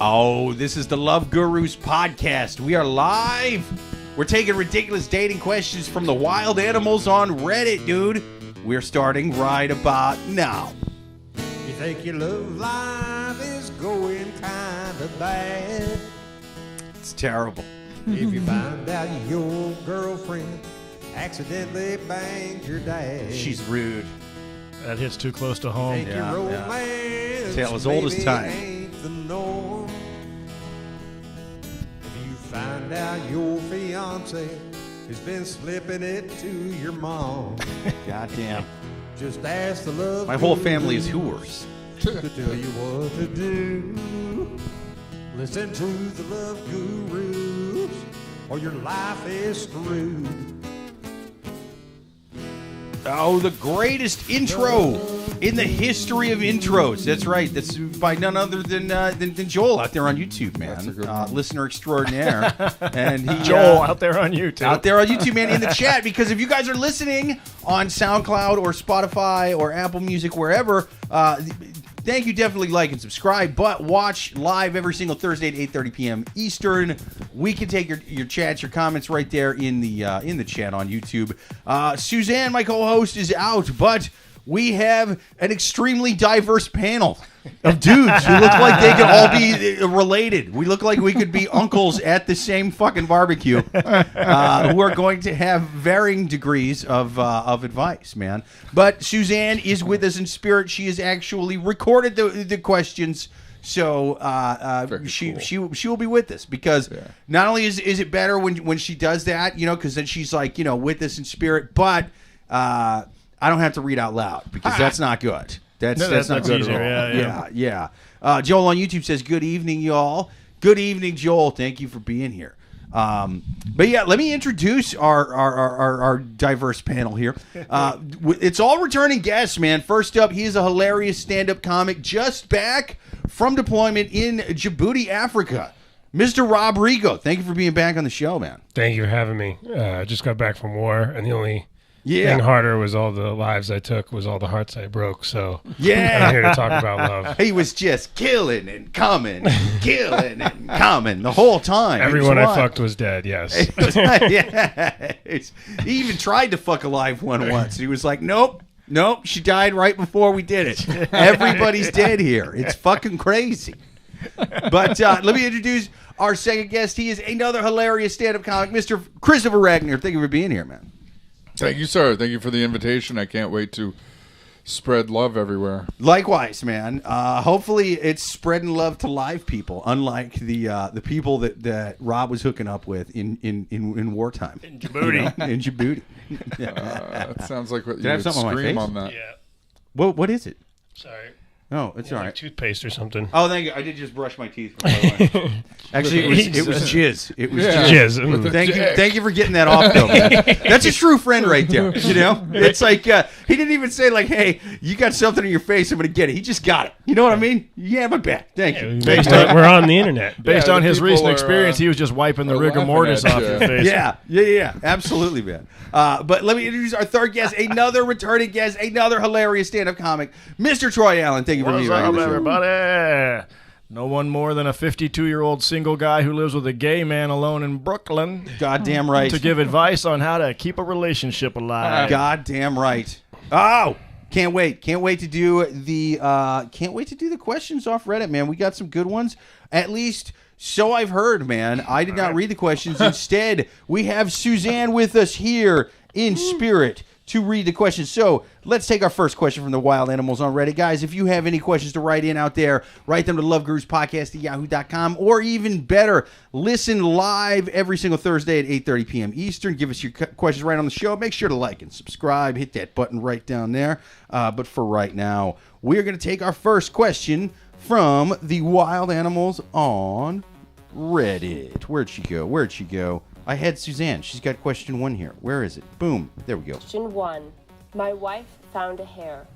Oh, this is the Love Gurus podcast. We are live. We're taking ridiculous dating questions from the wild animals on Reddit, dude. We're starting right about now. You think your love life is going kind of bad? It's terrible. If you find out your girlfriend accidentally banged your dad. She's rude. That hits too close to home. Think your romance Tale as old as maybe time. ain't the norm. If you find out your fiance has been slipping it to your mom, Goddamn. just ask the love. My whole guru family is whores. to tell you what to do. Listen to the love gurus, or your life is screwed. Oh, the greatest intro in the history of intros. That's right. That's by none other than Joel out there on YouTube, man. That's a good one. Listener extraordinaire. And he, Joel out there on YouTube. out there on YouTube, man, in the chat. Because if you guys are listening on SoundCloud or Spotify or Apple Music, wherever, thank you. Definitely like and subscribe. But watch live every single Thursday at 8:30 p.m. Eastern. We can take your chats, your comments right there in the chat on YouTube. Suzanne, my co-host, is out, but we have an extremely diverse panel of dudes who look like they could all be related. We look like we could be uncles at the same fucking barbecue, who are going to have varying degrees of advice, man. But Suzanne is with us in spirit. She has actually recorded the questions. So she will be with us because not only is it better when she does that, because then she's like, with us in spirit, but I don't have to read out loud because that's not good. That's not good easier. at all. Yeah. Joel on YouTube says, "Good evening, y'all." Good evening, Joel. Thank you for being here. But yeah, let me introduce our diverse panel here. It's all returning guests, man. First up, he is a hilarious stand-up comic just back from deployment in Djibouti, Africa. Mr. Rob Rego, thank you for being back on the show, man. Thank you for having me. I just got back from war, and the only Yeah. thing harder was all the lives I took, was all the hearts I broke. So Yeah. I'm here to talk about love. He was just killing and coming, killing and coming the whole time. Everyone I fucked was dead, yes. Yeah. He even tried to fuck a live one once. He was like, nope, she died right before we did it. Everybody's dead here. It's fucking crazy. But let me introduce our second guest. He is another hilarious stand-up comic, Mr. Christopher Wagner. Thank you for being here, man. Thank you, sir. Thank you for the invitation. I can't wait to spread love everywhere. Likewise, man. Hopefully, it's spreading love to live people, unlike the people that Rob was hooking up with in wartime. In Djibouti. In Djibouti. That sounds like what I you have would something on my scream face? on that. Yeah. What is it? Sorry. Oh, it's all Like right. toothpaste or something. Oh, thank you. I did just brush my teeth. Actually, it was jizz. It was Yeah. jizz. Jizz. Thank you for getting that off, though, man. That's a true friend right there. It's like he didn't even say like, "Hey, you got something in your face. I'm gonna get it." He just got it. You know what I mean? Yeah, my back. Thank you. We're on the internet. Based Yeah, on the his people recent are, experience, he was just wiping the are rigor laughing mortis at off you. your face. Yeah, absolutely, man. But let me introduce our third guest, another returning guest, another hilarious stand-up comic, Mr. Troy Allen. Thank you for being What's here. up, everybody? No one more than a 52-year-old single guy who lives with a gay man alone in Brooklyn Goddamn right. to give advice on how to keep a relationship alive. Goddamn right. Oh, can't wait to do the questions off Reddit, man. We got some good ones. At least so I've heard, man. I did not read the questions. Instead, we have Suzanne with us here in spirit to read the questions. So let's take our first question from the wild animals on Reddit. Guys, if you have any questions to write in out there, write them to loveguruspodcast@yahoo.com, or even better, listen live every single Thursday at 8:30 p.m. Eastern. Give us your questions right on the show. Make sure to like and subscribe. Hit that button right down there. But for right now, we're going to take our first question from the wild animals on Reddit. Where'd she go? I had Suzanne. She's got question 1 here. Where is it? Boom. There we go. Question 1. My wife found a hair.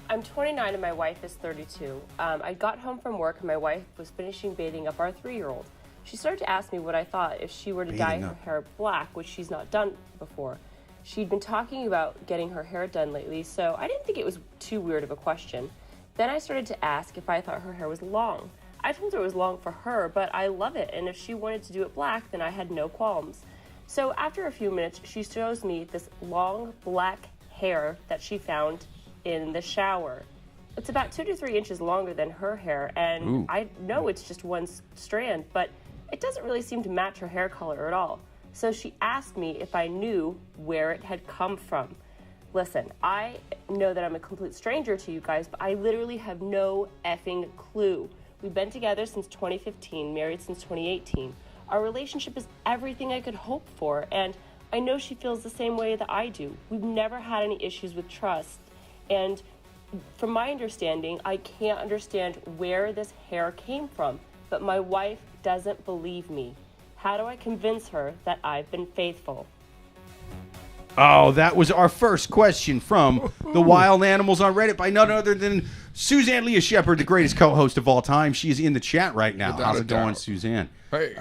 I'm 29 and my wife is 32. I got home from work and my wife was finishing bathing up our 3-year-old. She started to ask me what I thought if she were to dye her hair black, which she's not done before. She'd been talking about getting her hair done lately, so I didn't think it was too weird of a question. Then I started to ask if I thought her hair was long. I told her it was long for her, but I love it, and if she wanted to do it black, then I had no qualms. So after a few minutes, she shows me this long black hair that she found in the shower. It's about 2 to 3 inches longer than her hair, and I know it's just one strand, but it doesn't really seem to match her hair color at all. So she asked me if I knew where it had come from. Listen, I know that I'm a complete stranger to you guys, but I literally have no effing clue. We've been together since 2015, married since 2018. Our relationship is everything I could hope for, and I know she feels the same way that I do. We've never had any issues with trust, and from my understanding, I can't understand where this hair came from, but my wife doesn't believe me. How do I convince her that I've been faithful? Oh, that was our first question from the Wild Animals on Reddit by none other than Suzanne Leah Shepherd, the greatest co-host of all time. She is in the chat right now. Without How's a it going, doubt. Suzanne? Hey.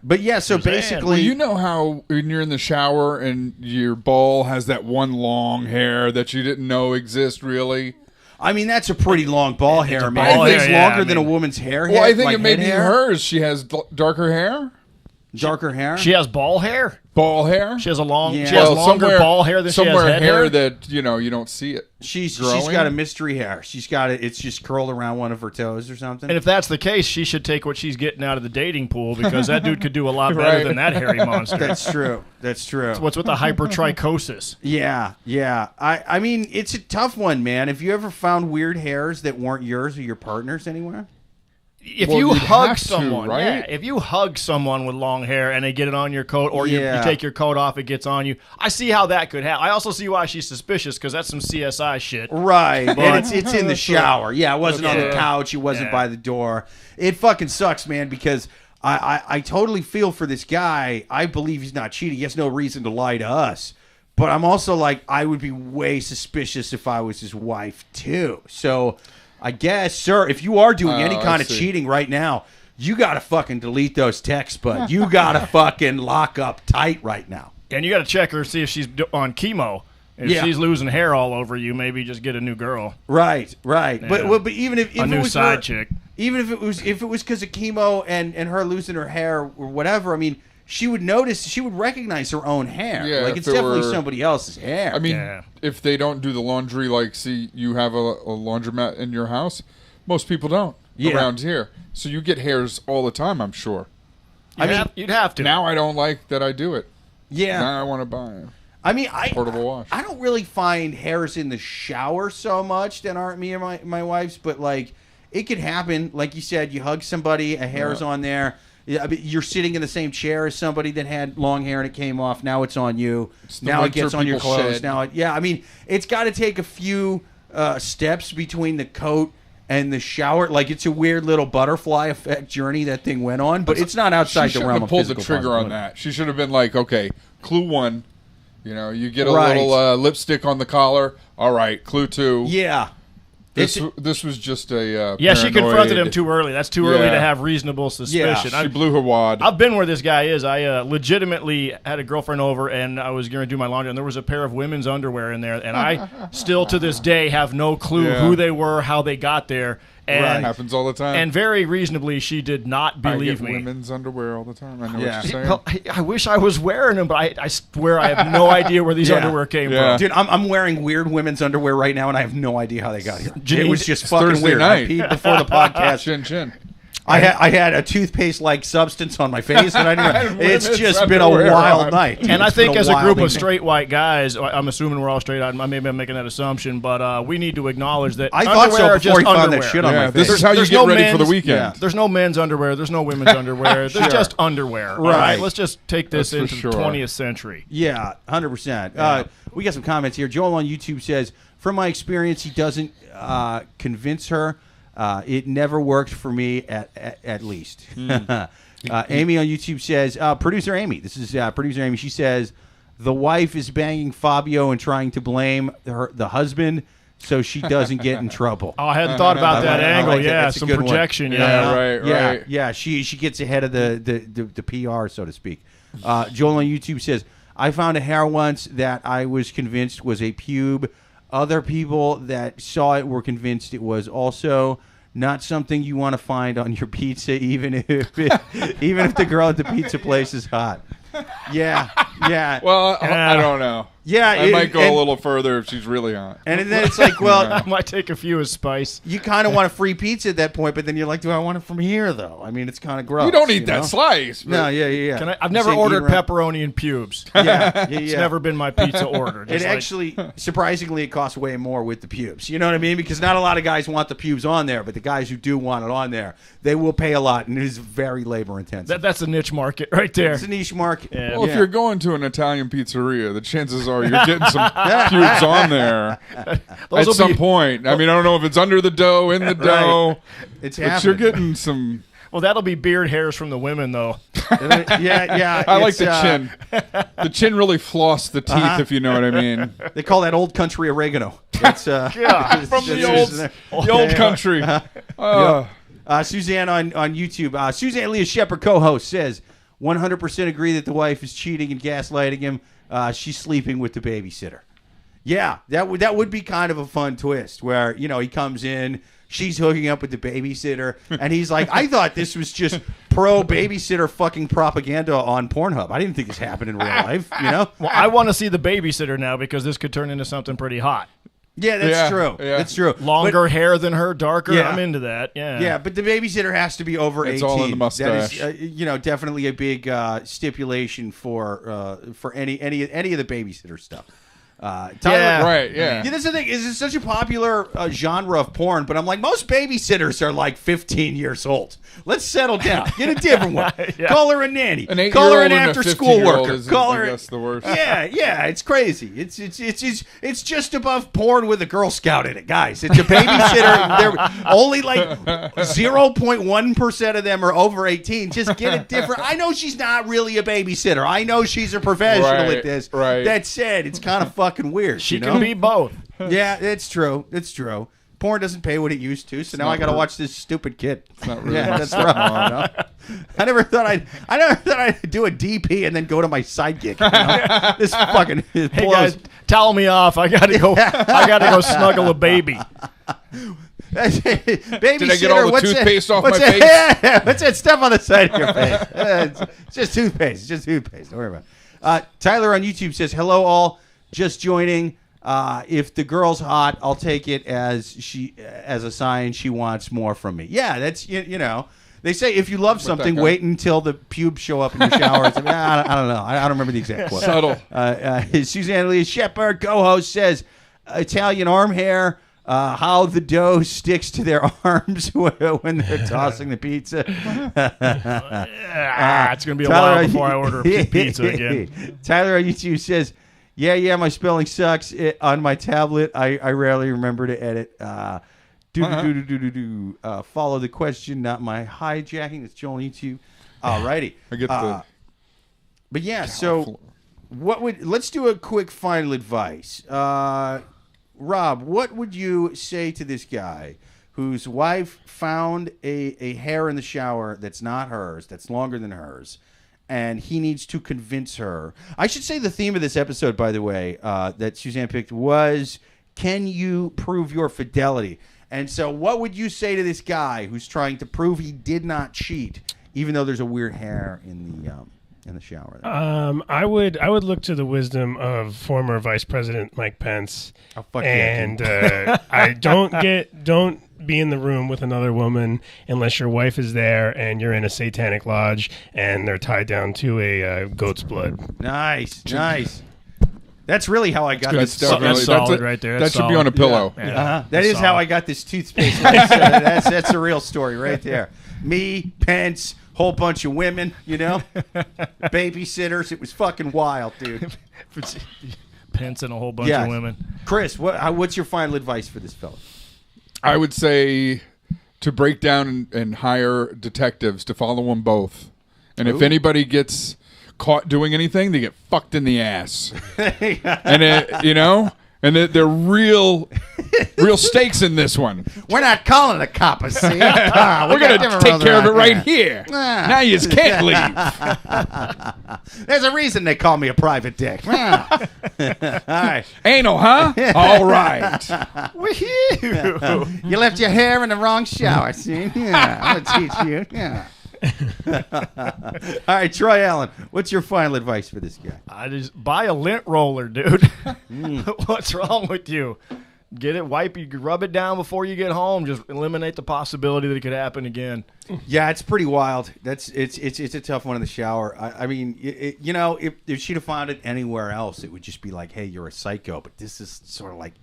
But yeah, so Suzanne. basically... Well, you know how when you're in the shower and your ball has that one long hair that you didn't know exist, really? I mean, that's a pretty long ball hair, man. ball I think it's hair, yeah, longer I than a mean- woman's hair. Well, I think like it may head be hair. hers. She has darker hair? Darker hair? She has ball hair. Ball hair? She has a long. Yeah. She has Well, longer ball hair than she has somewhere head hair hair. that, you don't see it. She's growing? got a mystery hair. She's got it. It's just curled around one of her toes or something. And if that's the case, she should take what she's getting out of the dating pool because that dude could do a lot better Right. than that hairy monster. That's true. That's true. What's with the hypertrichosis? Yeah, yeah. I mean, it's a tough one, man. Have you ever found weird hairs that weren't yours or your partner's anywhere? If Well, you you'd hug have to, someone, right? yeah, if you hug someone with long hair and they get it on your coat, or you Yeah. take your coat off, it gets on you. I see how that could happen. I also see why she's suspicious because that's some CSI shit. Right. And it's in the shower. Yeah, it wasn't on the Yeah. couch. It wasn't Yeah. by the door. It fucking sucks, man, because I totally feel for this guy. I believe he's not cheating. He has no reason to lie to us. But I'm also like, I would be way suspicious if I was his wife, too. So I guess, sir, if you are doing any I kind of see. cheating right now, you got to fucking delete those texts, bud. You got to fucking lock up tight right now. And you got to check her, see if she's on chemo. If Yeah. she's losing hair all over you, maybe just get a new girl, Right, right. Yeah. But even if a it new was side her, chick. even if it was because of chemo and her losing her hair or whatever, I mean, she would notice, she would recognize her own hair. Yeah, like if it's it definitely were- somebody else's hair. I mean, Yeah. if they don't do the laundry, like, see, you have a laundromat in your house. Most people don't around here. So you get hairs all the time, I'm sure. You'd have to. Now I don't like that I do it. yeah. Now I want to buy it. I mean, Portable wash. I don't really find hairs in the shower so much that aren't me and my wife's, but like it could happen. Like you said, you hug somebody, a hair's on there. Yeah, I mean, you're sitting in the same chair as somebody that had long hair and it came off. Now it's on you. the Now it winter gets on your people clothes. shed. Now, I mean, it's got to take a few steps between the coat and the shower. Like it's a weird little butterfly effect journey that thing went on, but it's not outside She the shouldn't realm have of pulled the physical trigger on possibility. that. She should have been like, okay, clue 1. You get a Right. little lipstick on the collar. All right, clue 2. Yeah. This It's- this was just a yeah, she confronted him paranoid- too early. That's too early Yeah. to have reasonable suspicion. Yeah, She blew her wad. I've been where this guy is. I legitimately had a girlfriend over, and I was going to do my laundry, and there was a pair of women's underwear in there, and I still to this day have no clue Yeah. who they were, how they got there, and Happens all the time. and very reasonably, she did not I believe get me. women's underwear all the time. I know Yeah. what you're saying. Well, I wish I was wearing them, but I swear I have no idea where these Yeah. underwear came Yeah. from. Dude, I'm wearing weird women's underwear right now, and I have no idea how they got here. Janine, it was just it's fucking Thursday weird. night. I peed before the podcast. Chin. I had a toothpaste-like substance on my face, and I didn't. It's women's just been a underwear wild on. night. And I It's been think as a wild group of night. straight white guys, I'm assuming we're all straight. Maybe I'm making that assumption, but we need to acknowledge that I thought underwear so are before he just found that underwear. shit on Yeah, my this face. is how you There's get no ready for the men's- weekend. Yeah. There's no men's underwear. There's no women's underwear. There's just underwear. All Right. Let's just take this That's for into sure. the 20th century. Yeah, 100%. We got some comments here. Joel on YouTube says, "From my experience, he doesn't convince her. It never worked for me at least." Amy on YouTube says, "Producer Amy. This is producer Amy. She says the wife is banging Fabio and trying to blame the husband so she doesn't get in trouble." Oh, I hadn't thought about that I angle. like that. Yeah, That's a some good one. projection. Yeah, right. Yeah. She gets ahead of the PR, so to speak. Joel on YouTube says, "I found a hair once that I was convinced was a pube. Other people that saw it were convinced it was also not something you want to find on your pizza, even if the girl at the pizza place is hot. Yeah. Well, I don't know. Yeah, I might go a little further if she's really hot. And then it's like, well, I might take a few as spice. you kind of want a free pizza at that point, but then you're like, do I want it from here, though? I mean, it's kind of gross. You don't eat know? that slice. But No, yeah. I've never Say ordered eat around- pepperoni and pubes. Yeah. It's never been my pizza order. It Just like- actually, surprisingly, it costs way more with the pubes. You know what I mean? Because not a lot of guys want the pubes on there, but the guys who do want it on there, they will pay a lot, and it is very labor intensive. that's a niche market right there. It's a niche market. Yeah. Well, if you're going to an Italian pizzeria, the chances are you're getting some pubes on there Those at will some be- point. I mean, I don't know if it's under the dough, in the dough, It's but happening. you're getting some. Well, that'll be beard hairs from the women, though. Yeah. I like it's, the chin. The chin really floss the teeth, if you know what I mean. They call that old country oregano. That's Yeah, From the old country. Suzanne on YouTube. Suzanne Leah Shepherd, co-host, says 100% agree that the wife is cheating and gaslighting him. She's sleeping with the babysitter. Yeah, that would be kind of a fun twist where, he comes in, she's hooking up with the babysitter, and he's like, I thought this was just pro-babysitter fucking propaganda on Pornhub. I didn't think this happened in real life, Well, I want to see the babysitter now because this could turn into something pretty hot. Yeah, that's true. Yeah. That's true. Longer hair than her, darker. Yeah. I'm into that. Yeah. Yeah, but the babysitter has to be over 18. It's all in the mustache. That is, definitely a big stipulation for any of the babysitter stuff. Tyler, Right, yeah. That's the thing. Is it's such a popular genre of porn, but I'm like, most babysitters are like 15 years old. Let's settle down. Get a different one. Yeah. Call her a nanny. An 8-year-old Call her an and a after-school 50-year-old worker. is, Call I her. guess, the worst. Yeah, it's crazy. It's just above porn with a Girl Scout in it, guys. It's a babysitter. They're only like 0.1% of them are over 18. Just get it different. I know she's not really a babysitter. I know she's a professional Right, at this. right. That said, it's kind of fucking weird. She you can know? be both. Yeah, it's true. It's true. Porn doesn't pay what it used to, so now I got to watch this stupid kid. Not really Yeah, much that's right. I never thought I'd do a DP and then go to my sidekick. This fucking Hey guys, towel me off. I gotta go. I gotta go snuggle a baby. Babysitter, Did I get all the toothpaste off my face? Yeah, what's that stuff on the side of your face? It's just toothpaste. It's just toothpaste. Don't worry about it. Tyler on YouTube says, hello all, just joining. If the girl's hot, I'll take it as a sign she wants more from me. Yeah, that's, they say if you love something, wait until the pubes show up in your shower. I don't know. I don't remember the exact quote. Subtle. Suzanne Leah Shepherd, co-host, says, Italian arm hair, how the dough sticks to their arms when they're tossing the pizza. It's going to be a while before I order a pizza again. Tyler on YouTube says, yeah, my spelling sucks. On my tablet, I rarely remember to edit. Follow the question, not my hijacking. It's Joel on YouTube. Alrighty. I get the. But yeah, so let's do a quick final advice. Rob, what would you say to this guy whose wife found a hair in the shower that's not hers, that's longer than hers, and he needs to convince her? I should say the theme of this episode, by the way, that Suzanne picked was, can you prove your fidelity? And so what would you say to this guy who's trying to prove he did not cheat, even though there's a weird hair in the shower there? I would look to the wisdom of former Vice President Mike Pence. Oh, fuck and I don't be in the room with another woman unless your wife is there and you're in a satanic lodge and they're tied down to a goat's blood. Nice. That's really how I got Good this. stuff. That's Really. solid That's right there. That That's should be on a solid. pillow. Yeah. That is how I got this toothpaste. That's a real story right there. Me, Pence, whole bunch of women, babysitters. It was fucking wild, dude. Pence and a whole bunch of women. Chris, what's your final advice for this fella? I would say to break down and hire detectives to follow them both. And if anybody gets caught doing anything, they get fucked in the ass. And And they're real stakes in this one. We're not calling the cops, see? We're going to take care of it right here. Now you just can't leave. There's a reason they call me a private dick. All right. Anal, huh? All right. You left your hair in the wrong shower, see? Yeah, I'm going to teach you. Yeah. All right, Troy Allen, what's your final advice for this guy? I just buy a lint roller, dude. What's wrong with you? Get it, you rub it down before you get home. Just eliminate the possibility that it could happen again. Yeah, it's pretty wild. It's a tough one in the shower. I mean, if she'd have found it anywhere else, it would just be like, hey, you're a psycho. But this is sort of like,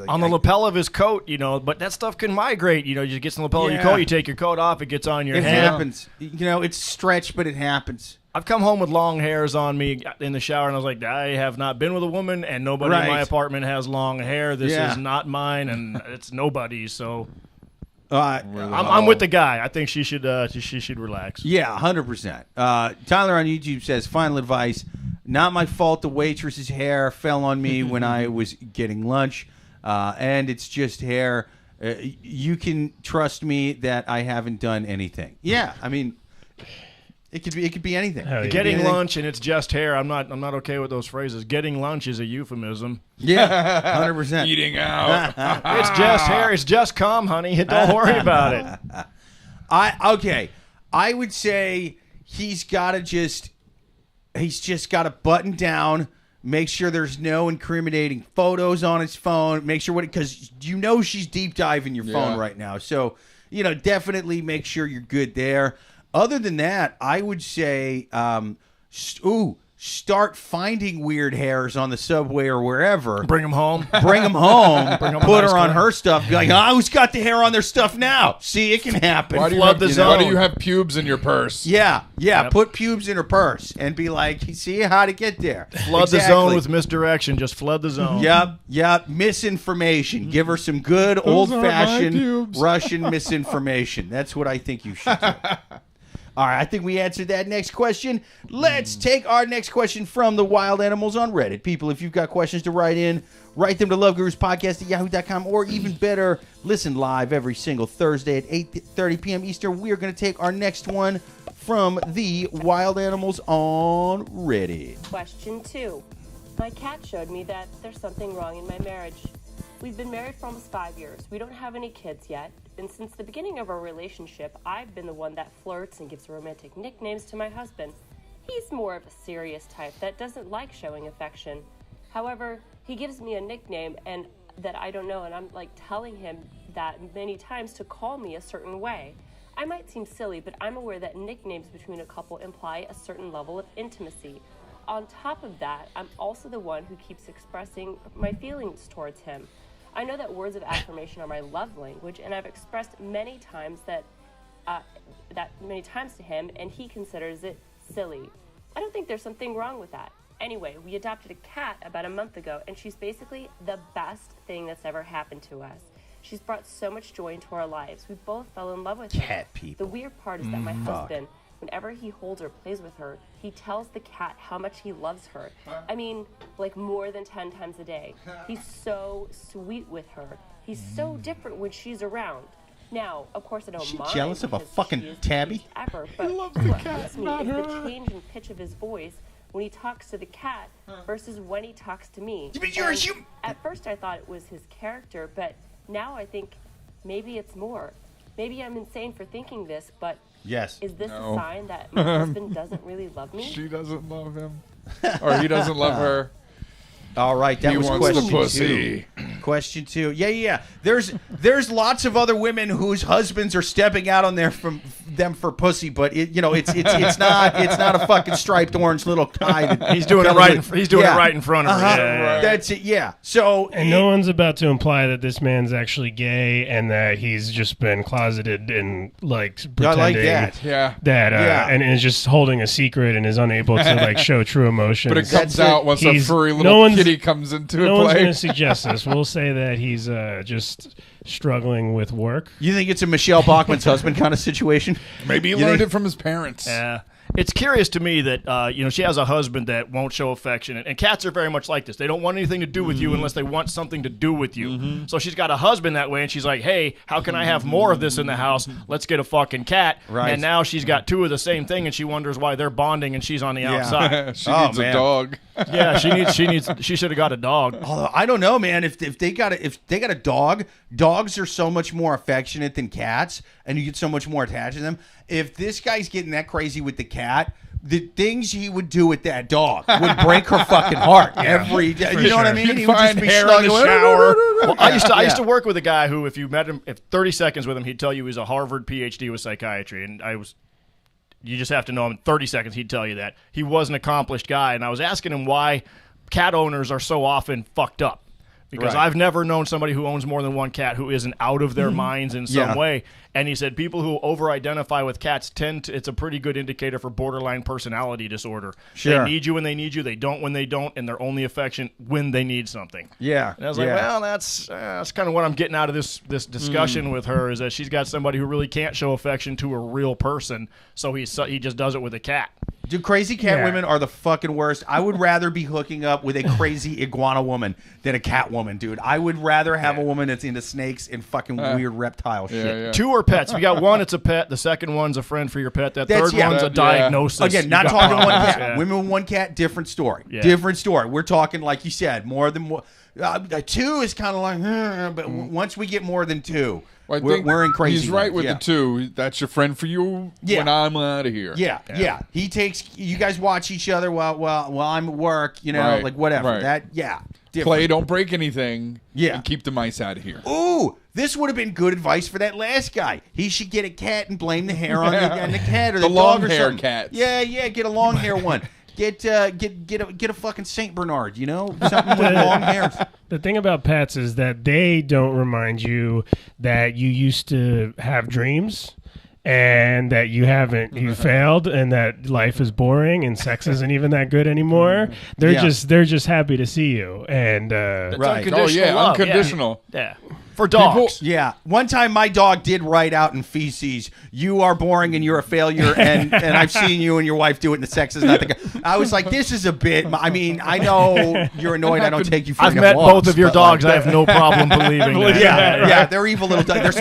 on the lapel of his coat, but that stuff can migrate. You just get the lapel of your coat, you take your coat off, it gets on your hand. It happens. It's stretched, but it happens. I've come home with long hairs on me in the shower, and I was like, I have not been with a woman, and nobody in my apartment has long hair. This is not mine, and it's nobody's. So I'm with the guy. I think she should relax. Yeah, 100%. Tyler on YouTube says, final advice, not my fault the waitress's hair fell on me when I was getting lunch, and it's just hair. You can trust me that I haven't done anything. Yeah, I mean... It could be anything. Getting lunch and it's just hair. I'm not okay with those phrases. Getting lunch is a euphemism. Yeah, 100%. Eating out. It's just hair. It's just cum, honey. Don't worry about it. I would say he's just got to button down. Make sure there's no incriminating photos on his phone. Make sure because she's deep diving your phone right now. So definitely make sure you're good there. Other than that, I would say, start finding weird hairs on the subway or wherever. Bring them home. Put her on her stuff. Be like, who's got the hair on their stuff now? See, it can happen. Why do you have pubes in your purse? Yeah. Yep. Put pubes in her purse and be like, see how to get there. Flood the zone with misdirection. Just flood the zone. Yep. Misinformation. Give her some good old-fashioned Russian misinformation. That's what I think you should do. All right, I think we answered that next question. Let's take our next question from the wild animals on Reddit. People, if you've got questions to write in, write them to loveguruspodcast@yahoo.com, or even better, listen live every single Thursday at 8:30 p.m. Eastern. We are going to take our next one from the wild animals on Reddit. Question 2. My cat showed me that there's something wrong in my marriage. We've been married for almost 5 years. We don't have any kids yet. And since the beginning of our relationship, I've been the one that flirts and gives romantic nicknames to my husband. He's more of a serious type that doesn't like showing affection. However, he gives me a nickname and that I don't know, and I'm like telling him that many times to call me a certain way. I might seem silly, but I'm aware that nicknames between a couple imply a certain level of intimacy. On top of that, I'm also the one who keeps expressing my feelings towards him. I know that words of affirmation are my love language, and I've expressed many times that many times to him, and he considers it silly. I don't think there's something wrong with that. Anyway, we adopted a cat about a month ago, and she's basically the best thing that's ever happened to us. She's brought so much joy into our lives. We both fell in love with her. Cat people. The weird part is that my husband, whenever he holds or plays with her, he tells the cat how much he loves her. I mean, like more than 10 times a day. He's so sweet with her. He's so different when she's around. Now, of course, I don't mind. Jealous of a fucking tabby? Ever, but what hurts me is the change in pitch of his voice when he talks to the cat versus when he talks to me. At first, I thought it was his character, but now I think maybe it's more. Maybe I'm insane for thinking this, but yes. Is this a sign that my husband doesn't really love me? She doesn't love him. Or he doesn't love her. All right, that was question pussy. 2. Question 2. Yeah. There's lots of other women whose husbands are stepping out on them for pussy, but it's not a fucking striped orange little tie. He's doing it right. He's doing it right in front of her. Right. That's it. Yeah. So no one's about to imply that this man's actually gay and that he's just been closeted and pretending I like that. Yeah. And is just holding a secret and is unable to show true emotions. But it comes out once a furry little kitty comes into play. No one's going to suggest this. We'll say that he's just struggling with work. You think it's a Michelle Bachman's husband kind of situation? Maybe he learned it from his parents. Yeah. It's curious to me that she has a husband that won't show affection, and cats are very much like this. They don't want anything to do with you unless they want something to do with you. So she's got a husband that way, and she's like, "Hey, how can I have more of this in the house? Let's get a fucking cat." Right. And now she's got two of the same thing, and she wonders why they're bonding, and she's on the outside. She needs a dog. Yeah, she should have got a dog. Although I don't know, man. If they got a dog, dogs are so much more affectionate than cats, and you get so much more attached to them. If this guy's getting that crazy with the cat, the things he would do with that dog would break her fucking heart every day. You know what I mean? He would just be hair in the shower. Well, I used to work with a guy who, if you met him, if 30 seconds with him, he'd tell you he's a Harvard PhD with psychiatry, and you just have to know him in 30 seconds. He'd tell you that he was an accomplished guy, and I was asking him why cat owners are so often fucked up. Because I've never known somebody who owns more than one cat who isn't out of their minds in some way. And he said people who over-identify with cats it's a pretty good indicator for borderline personality disorder. Sure. They need you when they need you. They don't when they don't, and they're only affection when they need something. Yeah. And I was like, well, that's kind of what I'm getting out of this discussion with her, is that she's got somebody who really can't show affection to a real person, so he just does it with a cat. Dude, crazy cat women are the fucking worst. I would rather be hooking up with a crazy iguana woman than a cat woman, dude. I would rather have a woman that's into snakes and fucking weird reptile shit. Yeah. Two are pets. If you got one, it's a pet. The second one's a friend for your pet. That third one's a diagnosis. Again, not talking one cat. Yeah. Women with one cat, different story. Yeah. Different story. We're talking, like you said, more than one. Two is kind of like, but once we get more than two, we're in crazy. He's right with the two. That's your friend for you when I'm out of here. Yeah. He takes you guys watch each other while I'm at work. Like whatever. Right. Different. Play, don't break anything. Yeah, and keep the mice out of here. Ooh, this would have been good advice for that last guy. He should get a cat and blame the hair on the cat or the dog or something. Long hair cats. Yeah, get a long hair one. Get a fucking Saint Bernard, something with long hairs. The thing about pets is that they don't remind you that you used to have dreams and that you failed and that life is boring and sex isn't even that good anymore. They're just happy to see you. And unconditional love. Unconditional. Yeah. For dogs. One time my dog did write out in feces, "You are boring and you're a failure," and I've seen you and your wife do it and the sex is not the good. I was like, this is a bit. I mean, I know you're annoyed I don't take you for I've met both of your dogs. I have no problem believing that. Yeah, they're evil little dogs. They're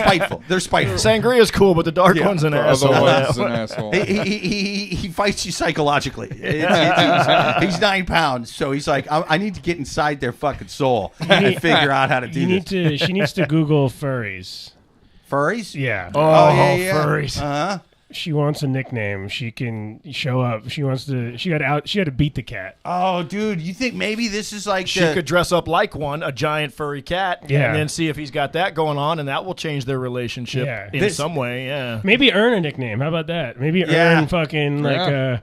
spiteful. Sangria's cool, but the dark one's an asshole. Otherwise, an asshole. He fights you psychologically. He's 9 pounds, so he's like, I need to get inside their fucking soul and figure out how to do this. She needs to Google furries. Furries? Yeah. Furries. Uh-huh. She wants a nickname. She can show up. She had to beat the cat. Oh, dude, you think maybe this is like she could dress up like one, a giant furry cat, and then see if he's got that going on, and that will change their relationship in some way. Yeah. Maybe earn a nickname. How about that? Maybe earn fucking maybe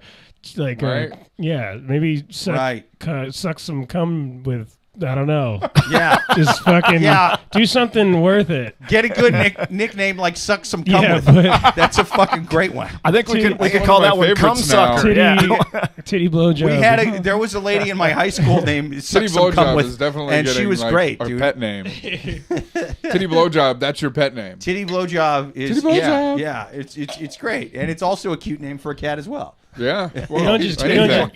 suck some cum with. I don't know. Yeah. Just fucking do something worth it. Get a good nickname like Suck Some Cum With. That's a fucking great one. I think we could call that one Cum Sucker. Titty Blowjob. There was a lady in my high school named Suck Some Cum With. Is definitely and she was great, our dude. pet name. Titty Blowjob, that's your pet name. Titty Blowjob is Titty Blowjob. Yeah, it's great. And it's also a cute name for a cat as well. Yeah. Well, you don't just anything.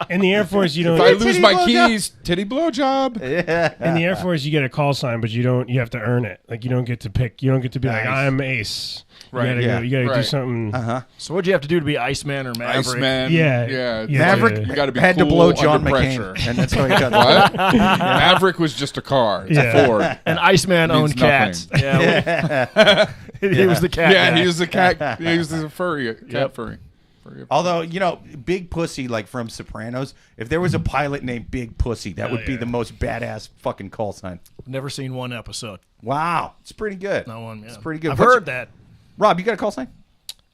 In the Air Force, you don't. If I lose my keys, titty blowjob. Yeah. In the Air Force, you get a call sign, but you have to earn it. Like you don't get to pick. You don't get to be like I'm Ace. Right. You gotta do something. So what'd you have to do to be Iceman or Maverick? Iceman. Yeah. Maverick you gotta be had cool to blow John under McCain, pressure. and that's how he got What? Maverick was just a car. It's a Ford. And Iceman owned cats. Yeah. He was the cat. Yeah, he was the cat. He was the furry cat furry. Although, Big Pussy, like from Sopranos, if there was a pilot named Big Pussy, that would be the most badass fucking call sign. Never seen one episode. Wow. It's pretty good. No one, It's pretty good. I've heard that. Rob, you got a call sign?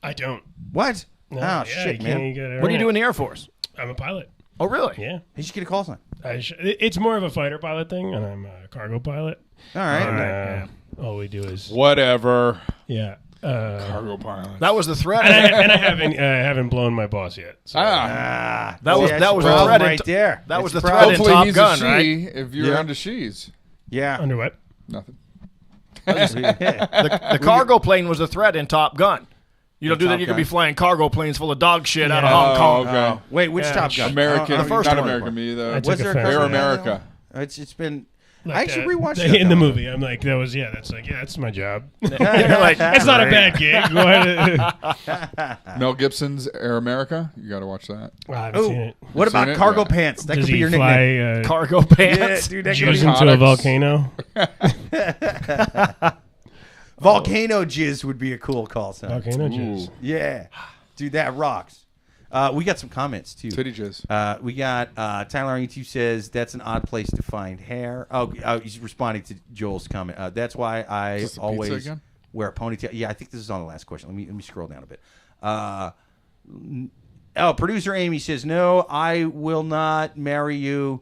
I don't. What? No, shit, man. What do you do in the Air Force? I'm a pilot. Oh, really? Yeah. You should get a call sign. It's more of a fighter pilot thing, and I'm a cargo pilot. All right. All we do is whatever. Yeah. Cargo pilot. That was the threat, and I haven't blown my boss yet. So. That was the threat right there. That was the threat in Top Gun, right? If you're under she's. Yeah. Under what? Nothing. The cargo plane was a threat in Top Gun. You don't do that. You could be flying cargo planes full of dog shit out of Hong Kong. Okay. Wait, which Top Gun? American. The first not American. Me. Was there Air America? It's been. Like I actually rewatched that that in the movie. I'm like, that's my job. You're like, it's not a bad gig. Mel Gibson's Air America. You got to watch that. I haven't seen it. What about Cargo Pants? That Does could be he your fly, nickname. Cargo Pants. Yeah, dude, that Jizz into a volcano. Volcano Jizz would be a cool call sign. Volcano jizz. Yeah, dude, that rocks. We got some comments too. Titty jizz. We got Tyler on YouTube says that's an odd place to find hair. Oh, he's responding to Joel's comment. That's why I always wear a ponytail. Yeah, I think this is on the last question. Let me scroll down a bit. Producer Amy says no, I will not marry you.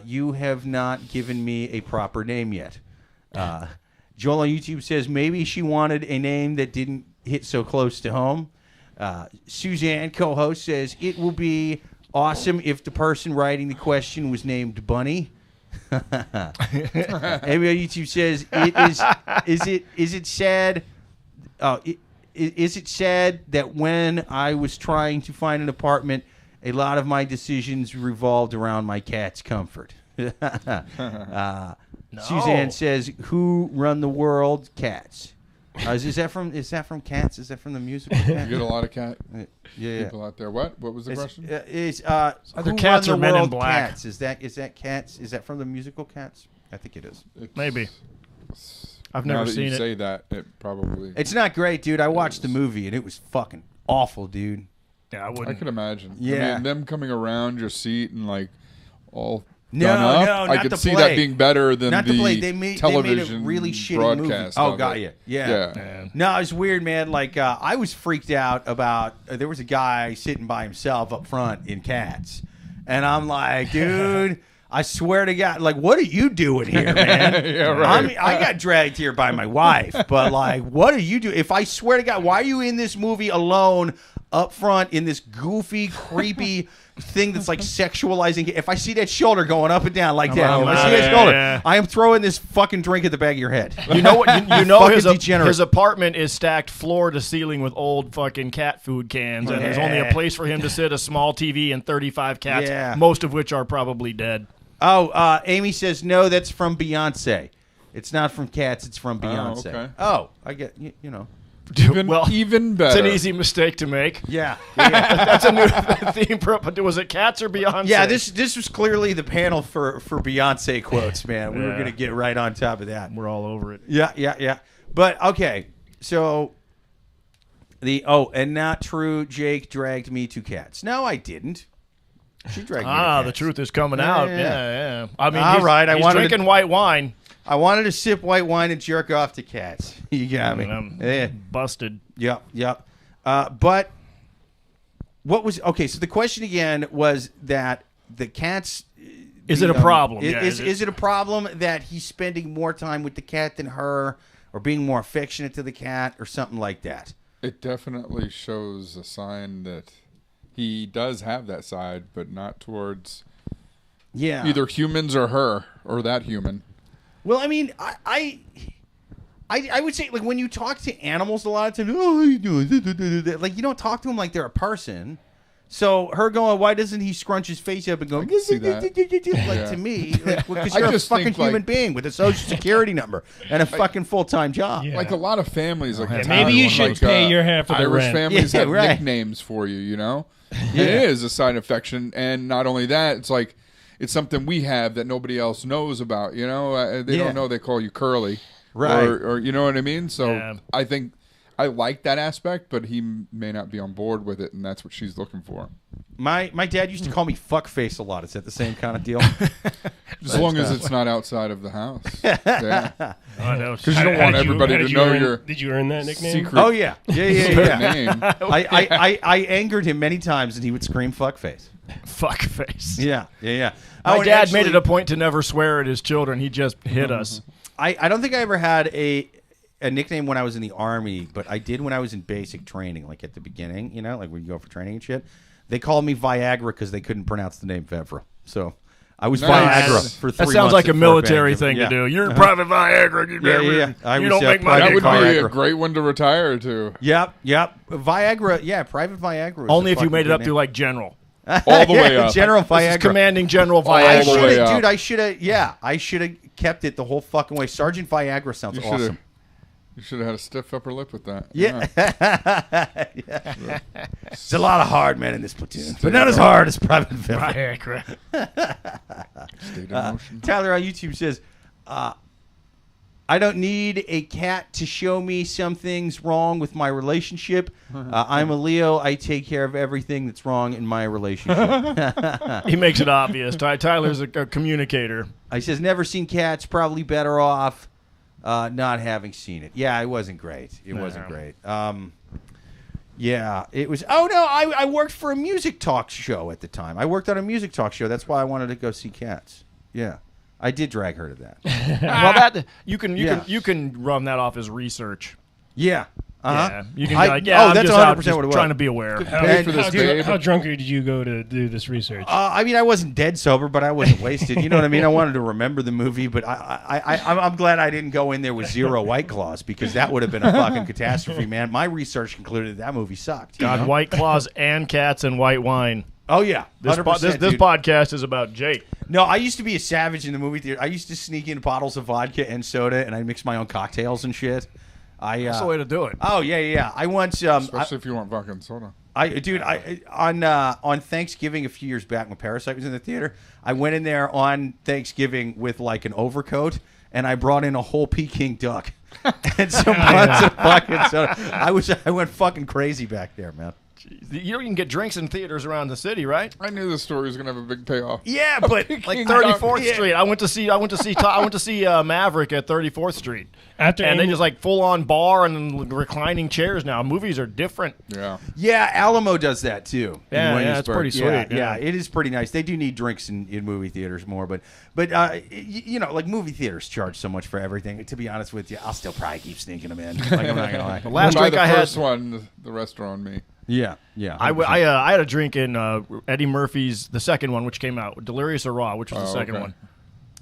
You have not given me a proper name yet. Joel on YouTube says maybe she wanted a name that didn't hit so close to home. Suzanne, co-host, says it will be awesome if the person writing the question was named Bunny. Amy on YouTube says is it sad? Is it sad that when I was trying to find an apartment, a lot of my decisions revolved around my cat's comfort? No. Suzanne says, "Who run the world? Cats." Is that from Cats? Is that from the musical? You get a lot of cat yeah. people out there. What was the question? Either Cats or Men in Black. Cats? Is that Cats? Is that from the musical Cats? I think it is. Maybe. I've never seen it. Now that you say that, it probably. It's not great, dude. I watched the movie and it was fucking awful, dude. Yeah, I wouldn't. I could imagine. Yeah. I mean, them coming around your seat and like all. No, up, I could see that being better than not the play. They made television a really shitty broadcast. movie. Oh, got you. Yeah. No, it was weird, man. Like I was freaked out about. There was a guy sitting by himself up front in Cats, and I'm like, dude. I swear to God, like, what are you doing here, man? Yeah, right. I mean, I got dragged here by my wife, but like, what are you doing? If I swear to God, why are you in this movie alone up front in this goofy, creepy thing that's like sexualizing? If I see that shoulder going up and down like that, if I see that shoulder, I am throwing this fucking drink at the back of your head. You know what? You know his apartment is stacked floor to ceiling with old fucking cat food cans, and there's only a place for him to sit, a small TV, and 35 cats, most of which are probably dead. Oh, Amy says, no, that's from Beyonce. It's not from Cats, it's from Beyonce. Oh, okay. Oh, I get, you know. Even better. It's an easy mistake to make. Yeah. That's a new theme. Was it Cats or Beyonce? Yeah, this was clearly the panel for Beyonce quotes, man. We were going to get right on top of that. We're all over it. Yeah. But, okay, so and not true, Jake dragged me to Cats. No, I didn't. She dragged me to Cats. The truth is coming out. Yeah. I mean, he's drinking white wine. I wanted to sip white wine and jerk off to Cats. You got me. Busted. Yep. But what was okay? So the question again was that the Cats. Is it a problem? Is it a problem that he's spending more time with the cat than her, or being more affectionate to the cat, or something like that? It definitely shows a sign that he does have that side, but not towards either humans or her or that human. Well, I mean, I would say, like, when you talk to animals a lot of times, oh, how you doing? Like, you don't talk to them like they're a person. So her going, why doesn't he scrunch his face up and go, like, to me, because you're a fucking human being with a social security number and a fucking full-time job. Yeah. Like a lot of families, like maybe you should pay your half of the Irish rent. families have nicknames for you, you know? Yeah. It is a sign of affection, and not only that, it's like it's something we have that nobody else knows about, you know? They don't know they call you Curly. Right. Or you know what I mean? So I think I like that aspect, but he may not be on board with it, and that's what she's looking for. My dad used to call me fuckface a lot. Is that the same kind of deal? As long as it's not outside of the house. Because you don't want everybody to know your Did you earn that nickname? secret. Oh, yeah. Name. I angered him many times, and he would scream fuckface. Fuckface. Yeah. My dad made it a point to never swear at his children. He just hit us. I don't think I ever had a nickname when I was in the Army, but I did when I was in basic training, like at the beginning, you know, like when you go for training and shit. They called me Viagra because they couldn't pronounce the name Vevera. So I was Viagra for 3 months. That sounds like a military thing to do. You're Private Viagra. You don't make money. That would be a great one to retire to. Yep. Viagra. Private Viagra. Only if you made it up to like general. All the way up. General Viagra. Commanding General Viagra. I should have kept it the whole fucking way. Sergeant Viagra sounds awesome. You should have had a stiff upper lip with that. Yeah. It's a lot of hard men in this platoon, but not as hard as Private Viagra. Tyler on YouTube says, I don't need a cat to show me something's wrong with my relationship. I'm a Leo. I take care of everything that's wrong in my relationship. He makes it obvious. Tyler's a communicator. He says, never seen Cats. Probably better off not having seen it. Yeah, it wasn't great. It wasn't great. Yeah, it was. Oh, no, I worked for a music talk show at the time. I worked on a music talk show. That's why I wanted to go see Cats. Yeah. I did drag her to that. Well, that you can run that off as research. Yeah. Yeah, you can be like, I'm that's just 100% what it was. trying to be aware. How drunk did you go to do this research? I mean, I wasn't dead sober, but I wasn't wasted. You know what I mean? I wanted to remember the movie, but I'm glad I didn't go in there with 0 White Claws because that would have been a fucking catastrophe, man. My research concluded that movie sucked. God, White Claws and cats and white wine. Oh, yeah. This podcast is about Jake. No, I used to be a savage in the movie theater. I used to sneak in bottles of vodka and soda, and I mix my own cocktails and shit. That's the way to do it. Oh, yeah. I once... Especially if you want vodka and soda. On Thanksgiving a few years back when Parasite was in the theater, I went in there on Thanksgiving with like an overcoat, and I brought in a whole Peking duck and some buns of vodka and soda. I went fucking crazy back there, man. You know, you can get drinks in theaters around the city, right? I knew this story was going to have a big payoff. Yeah, but like 34th Street. I went to see Maverick at 34th Street. And they just like full on bar and reclining chairs now. Movies are different. Yeah. Yeah, Alamo does that too. Yeah, it's pretty sweet. Yeah, it is pretty nice. They do need drinks in movie theaters more, but you know, like movie theaters charge so much for everything. To be honest with you, I'll still probably keep sneaking them in. Like, I'm not gonna lie. The last drink I had, first one, the rest are on me. Yeah. I had a drink in Eddie Murphy's, the second one, which came out, Delirious or Raw, which was the second one.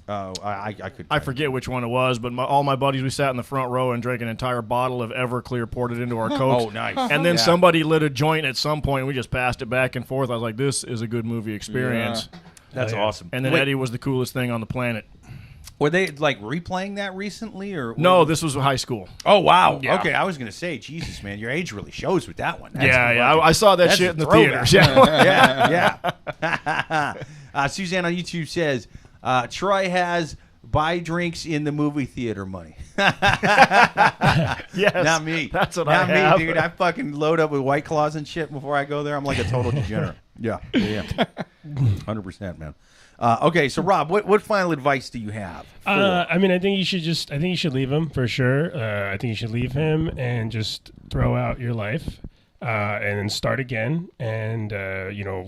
Oh, I forget which one it was, but all my buddies, we sat in the front row and drank an entire bottle of Everclear, poured it into our Cokes. Oh, nice. And then somebody lit a joint at some point, and we just passed it back and forth. I was like, this is a good movie experience. Yeah. That's awesome. And then Eddie was the coolest thing on the planet. Were they like replaying that recently, or no? This was high school. Oh wow! Yeah. Okay, I was gonna say, Jesus, man, your age really shows with that one. I saw that shit in the theaters. Yeah. Suzanne on YouTube says Troy has buy drinks in the movie theater money. Yes, not me. That's what I have. Not me, dude. I fucking load up with White Claws and shit before I go there. I'm like a total degenerate. Yeah, 100%, man. Okay, so Rob, what final advice do you have? I mean, I think you should leave him for sure. I think you should leave him and just throw out your life and then start again and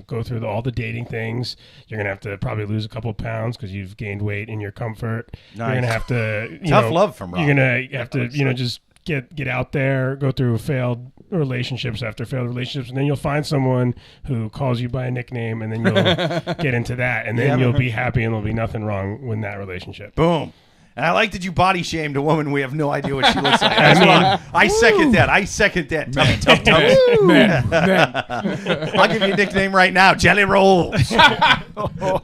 go through all the dating things. You're gonna have to probably lose a couple of pounds because you've gained weight in your comfort. Nice. You're gonna have to tough love from Rob. You're gonna have to just get out there, go through failed relationships after failed relationships, and then you'll find someone who calls you by a nickname, and then you'll get into that, and then you'll be happy, and there'll be nothing wrong with that relationship. Boom. And I like that you body shamed a woman. We have no idea what she looks like. I second that. Tough. Man. I'll give you a nickname right now. Jelly Rolls.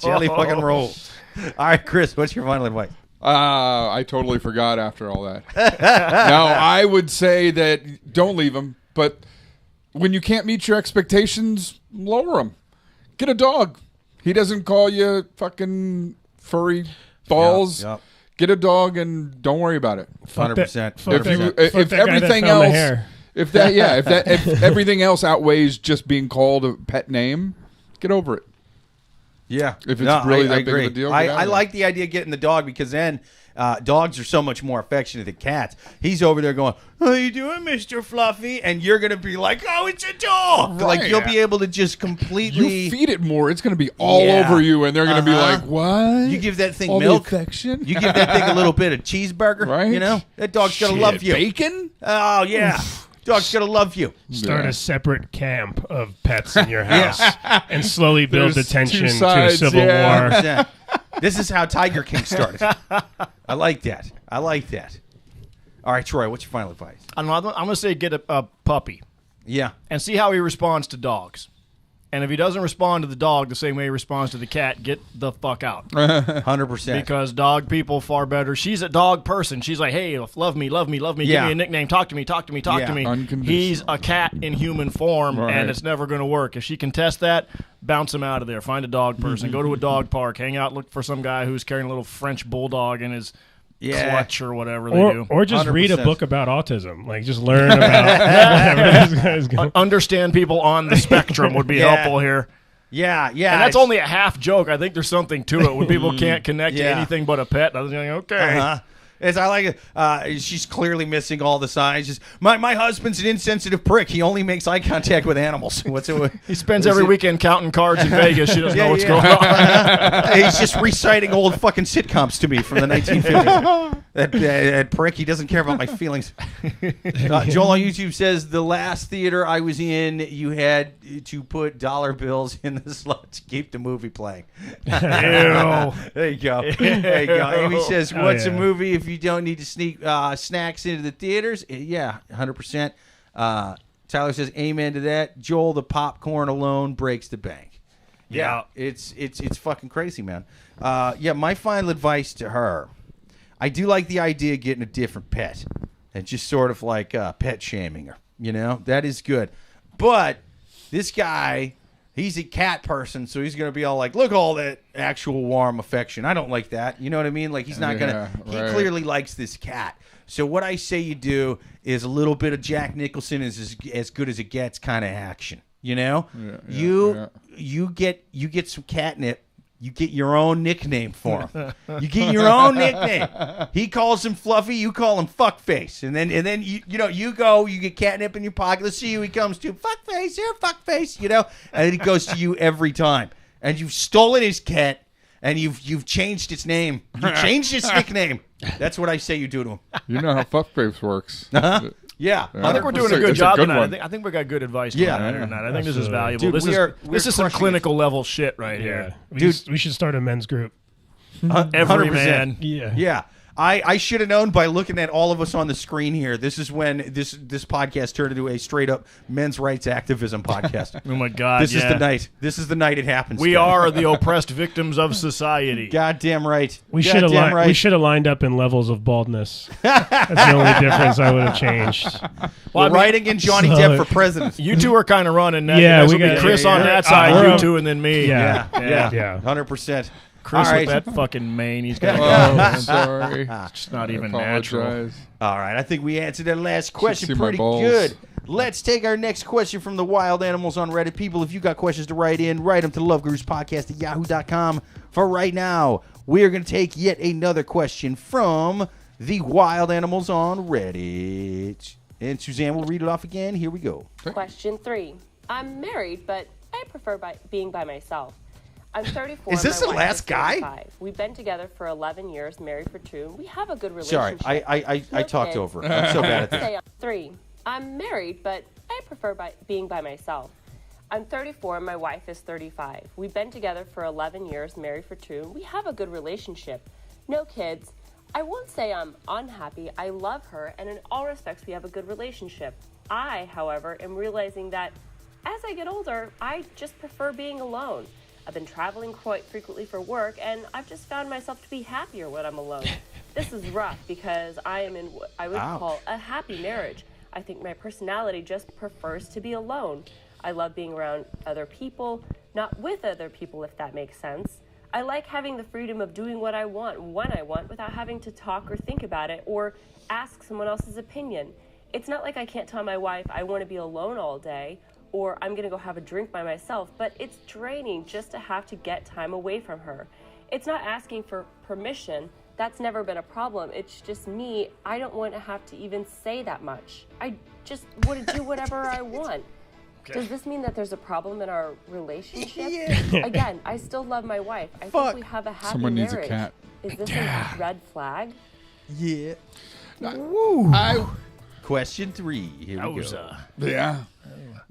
Jelly fucking Rolls. All right, Chris, what's your final advice? I totally forgot after all that. No, I would say that don't leave him, but when you can't meet your expectations, lower them. Get a dog. He doesn't call you fucking furry balls. Yep. Get a dog and don't worry about it. 100%. If everything else, if everything else outweighs just being called a pet name, get over it. Yeah. If it's really that big of a deal. I like the idea of getting the dog because then dogs are so much more affectionate than cats. He's over there going, how you doing, Mr. Fluffy? And you're going to be like, oh, it's a dog. Right. Like, you'll be able to just completely... You feed it more, it's going to be all over you, and they're going to be like, what? You give that thing all milk. The affection? You give that thing a little bit of cheeseburger. Right. You know? That dog's going to love you. Bacon? Oh, yeah. Dog's going to love you. Start a separate camp of pets in your house and slowly build the tension to a civil war. This is how Tiger King started. I like that. All right, Troy, what's your final advice? I'm going to say get a puppy. Yeah. And see how he responds to dogs. And if he doesn't respond to the dog the same way he responds to the cat, get the fuck out. 100%. Because dog people far better. She's a dog person. She's like, hey, love me. Yeah. Give me a nickname. Talk to me. He's a cat in human form, and it's never going to work. If she can test that, bounce him out of there. Find a dog person. Go to a dog park. Hang out. Look for some guy who's carrying a little French bulldog in his clutch or whatever they do. Or just 100%. Read a book about autism. Like, just learn about whatever these guys go. Understand people on the spectrum would be helpful here. Yeah. And that's only a half joke. I think there's something to it when people can't connect to anything but a pet. I was like, okay. I like it. She's clearly missing all the signs. Just, my husband's an insensitive prick. He only makes eye contact with animals. He spends every weekend counting cards in Vegas. She doesn't know what's going on. He's just reciting old fucking sitcoms to me from the 1950s. That prick, he doesn't care about my feelings. Joel on YouTube says, the last theater I was in, you had to put dollar bills in the slot to keep the movie playing. There you go. Amy says, what's a movie if you don't need to sneak snacks into the theaters? Yeah, 100%. Tyler says, amen to that. Joel, the popcorn alone breaks the bank. Yeah, it's fucking crazy, man. My final advice to her, I do like the idea of getting a different pet and just sort of like pet shaming her. You know, that is good. But this guy, he's a cat person, so he's going to be all like, look, all that actual warm affection. I don't like that. You know what I mean? Like, he's not going to, he clearly likes this cat. So what I say you do is a little bit of Jack Nicholson is as good as it gets kind of action. You know? You get some catnip. You get your own nickname for him. You get your own nickname. He calls him Fluffy. You call him Fuckface. And then you go. You get catnip in your pocket. Let's see who he comes to. Fuckface, here, Fuckface. You know, and he goes to you every time. And you've stolen his cat, and you've changed its name. You changed its nickname. That's what I say you do to him. You know how Fuckface works. Yeah, I think we're doing a good job tonight. I think we got good advice tonight. I think this is valuable. Dude, this is some clinical level shit right here. Dude, we should start a men's group. Every man. Yeah. I should have known by looking at all of us on the screen here. This is when this podcast turned into a straight up men's rights activism podcast. Oh my God! This is the night. This is the night it happens. We are the oppressed victims of society. Goddamn right. We should have lined up in levels of baldness. That's the only difference I would have changed. Well, writing in Johnny Depp for president. You two are kind of running that. Yeah, we got Chris on that side, you two, and then me. Yeah. 100%. Chris with that fucking mane he's got. I'm sorry. It's just not even natural. All right, I think we answered that last question pretty good. Let's take our next question from the wild animals on Reddit. People, if you got questions to write them to loveguruspodcast@yahoo.com. For right now, we are going to take yet another question from the wild animals on Reddit. And Suzanne will read it off again. Here we go. Question 3. I'm married, but I prefer being by myself. I'm 34. Is this the last guy? We've been together for 11 years, married for 2. We have a good relationship. Sorry, I talked over. I'm so bad at this. 3. I'm married, but I prefer being by myself. I'm 34 and my wife is 35. We've been together for 11 years, married for 2. We have a good relationship. No kids. I won't say I'm unhappy. I love her, and in all respects, we have a good relationship. I, however, am realizing that as I get older, I just prefer being alone. I've been traveling quite frequently for work, and I've just found myself to be happier when I'm alone. This is rough because I am in what I would call a happy marriage. I think my personality just prefers to be alone. I love being around other people, not with other people, if that makes sense. I like having the freedom of doing what I want, when I want, without having to talk or think about it or ask someone else's opinion. It's not like I can't tell my wife I want to be alone all day, or I'm going to go have a drink by myself, but it's draining just to have to get time away from her. It's not asking for permission. That's never been a problem. It's just me. I don't want to have to even say that much. I just want to do whatever I want. Okay. Does this mean that there's a problem in our relationship? Again, I still love my wife. I think we have a happy Someone marriage. Needs a cat. Is this a red flag? Yeah. Woo. Question 3. Here we go. Yeah.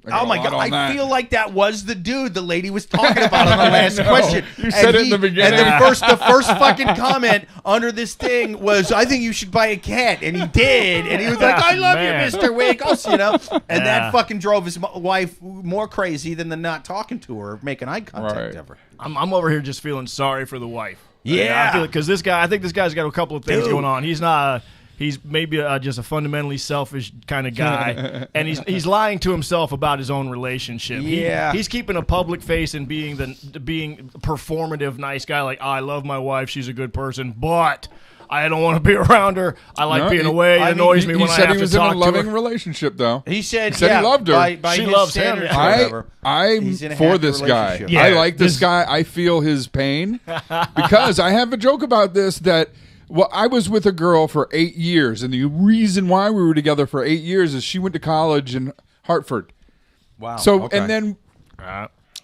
Oh my God! I feel like that was the dude the lady was talking about on the last question. You said it in the beginning. And the first fucking comment under this thing was, "I think you should buy a cat," and he did, and he was like, "I love you, Mr. Wiggles," and that fucking drove his wife more crazy than the not talking to her, making eye contact ever. I'm over here just feeling sorry for the wife. Yeah, because I think this guy's got a couple of things going on. He's maybe just a fundamentally selfish kind of guy, and he's lying to himself about his own relationship. He's keeping a public face and being performative nice guy. Like, I love my wife, she's a good person, but I don't want to be around her. I like being away. It annoys me when I have to talk to her. He said he was in a loving relationship, though. He said he loved her. She loves him. I'm for this guy. Yeah, I like this guy. I feel his pain because I have a joke about this that. Well, I was with a girl for 8 years, and the reason why we were together for 8 years is she went to college in Hartford. Wow. So, and then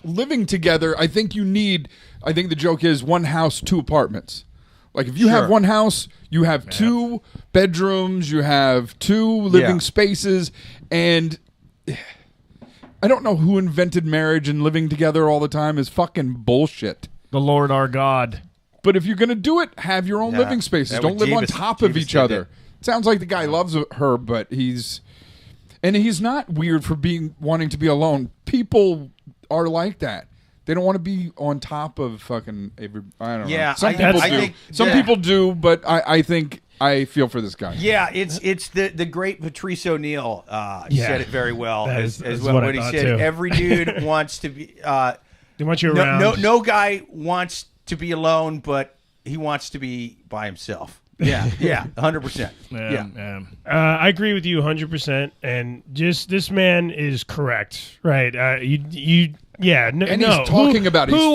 living together, I think the joke is one house, 2 apartments. Like if you have one house, you have 2 bedrooms, you have 2 living spaces, and I don't know who invented marriage and living together all the time is fucking bullshit. The Lord our God. But if you're going to do it, have your own living spaces. Don't live on top of each other. It sounds like the guy loves her, but he's not weird for wanting to be alone. People are like that. They don't want to be on top of fucking I don't know. Yeah, some people do. Some people do, but I think I feel for this guy. Yeah, it's the great Patrice O'Neill said it very well. As what he said. Too. Every dude wants to be. They want you around. No guy wants to be alone, but he wants to be by himself. Yeah, 100%. Yeah. I agree with you 100%. And just this man is correct, right? And he's talking about it. Who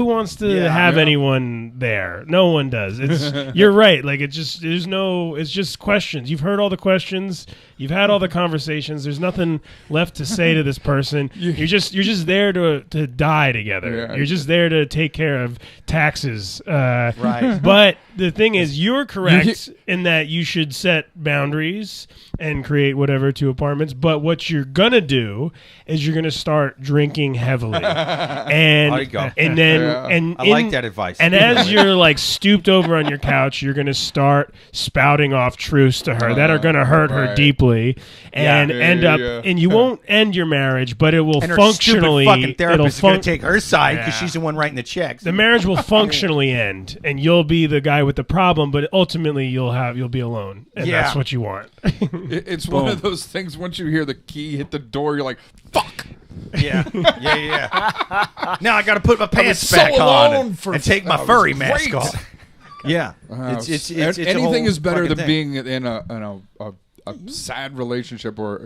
wants to have anyone there? No one does. You're right. Like it's just questions. You've heard all the questions. You've had all the conversations. There's nothing left to say to this person. You're just there to die together. Yeah. You're just there to take care of taxes. Right. But the thing is, you're correct in that you should set boundaries and create whatever 2 apartments. But what you're gonna do is you're gonna start drinking heavily, and there you go. And then I like that advice. And as you're like stooped over on your couch, you're gonna start spouting off truths to her that are gonna hurt her deeply. And and you won't end your marriage, but it will functionally. Her stupid fucking therapist is going to take her side because she's the one writing the checks. The marriage will functionally end, and you'll be the guy with the problem, but ultimately you'll be alone, and that's what you want. It's one of those things. Once you hear the key hit the door, you're like, "Fuck." Yeah. Now I got to put my pants back on and take my furry mask off. Yeah, it's anything is better than being in a sad relationship or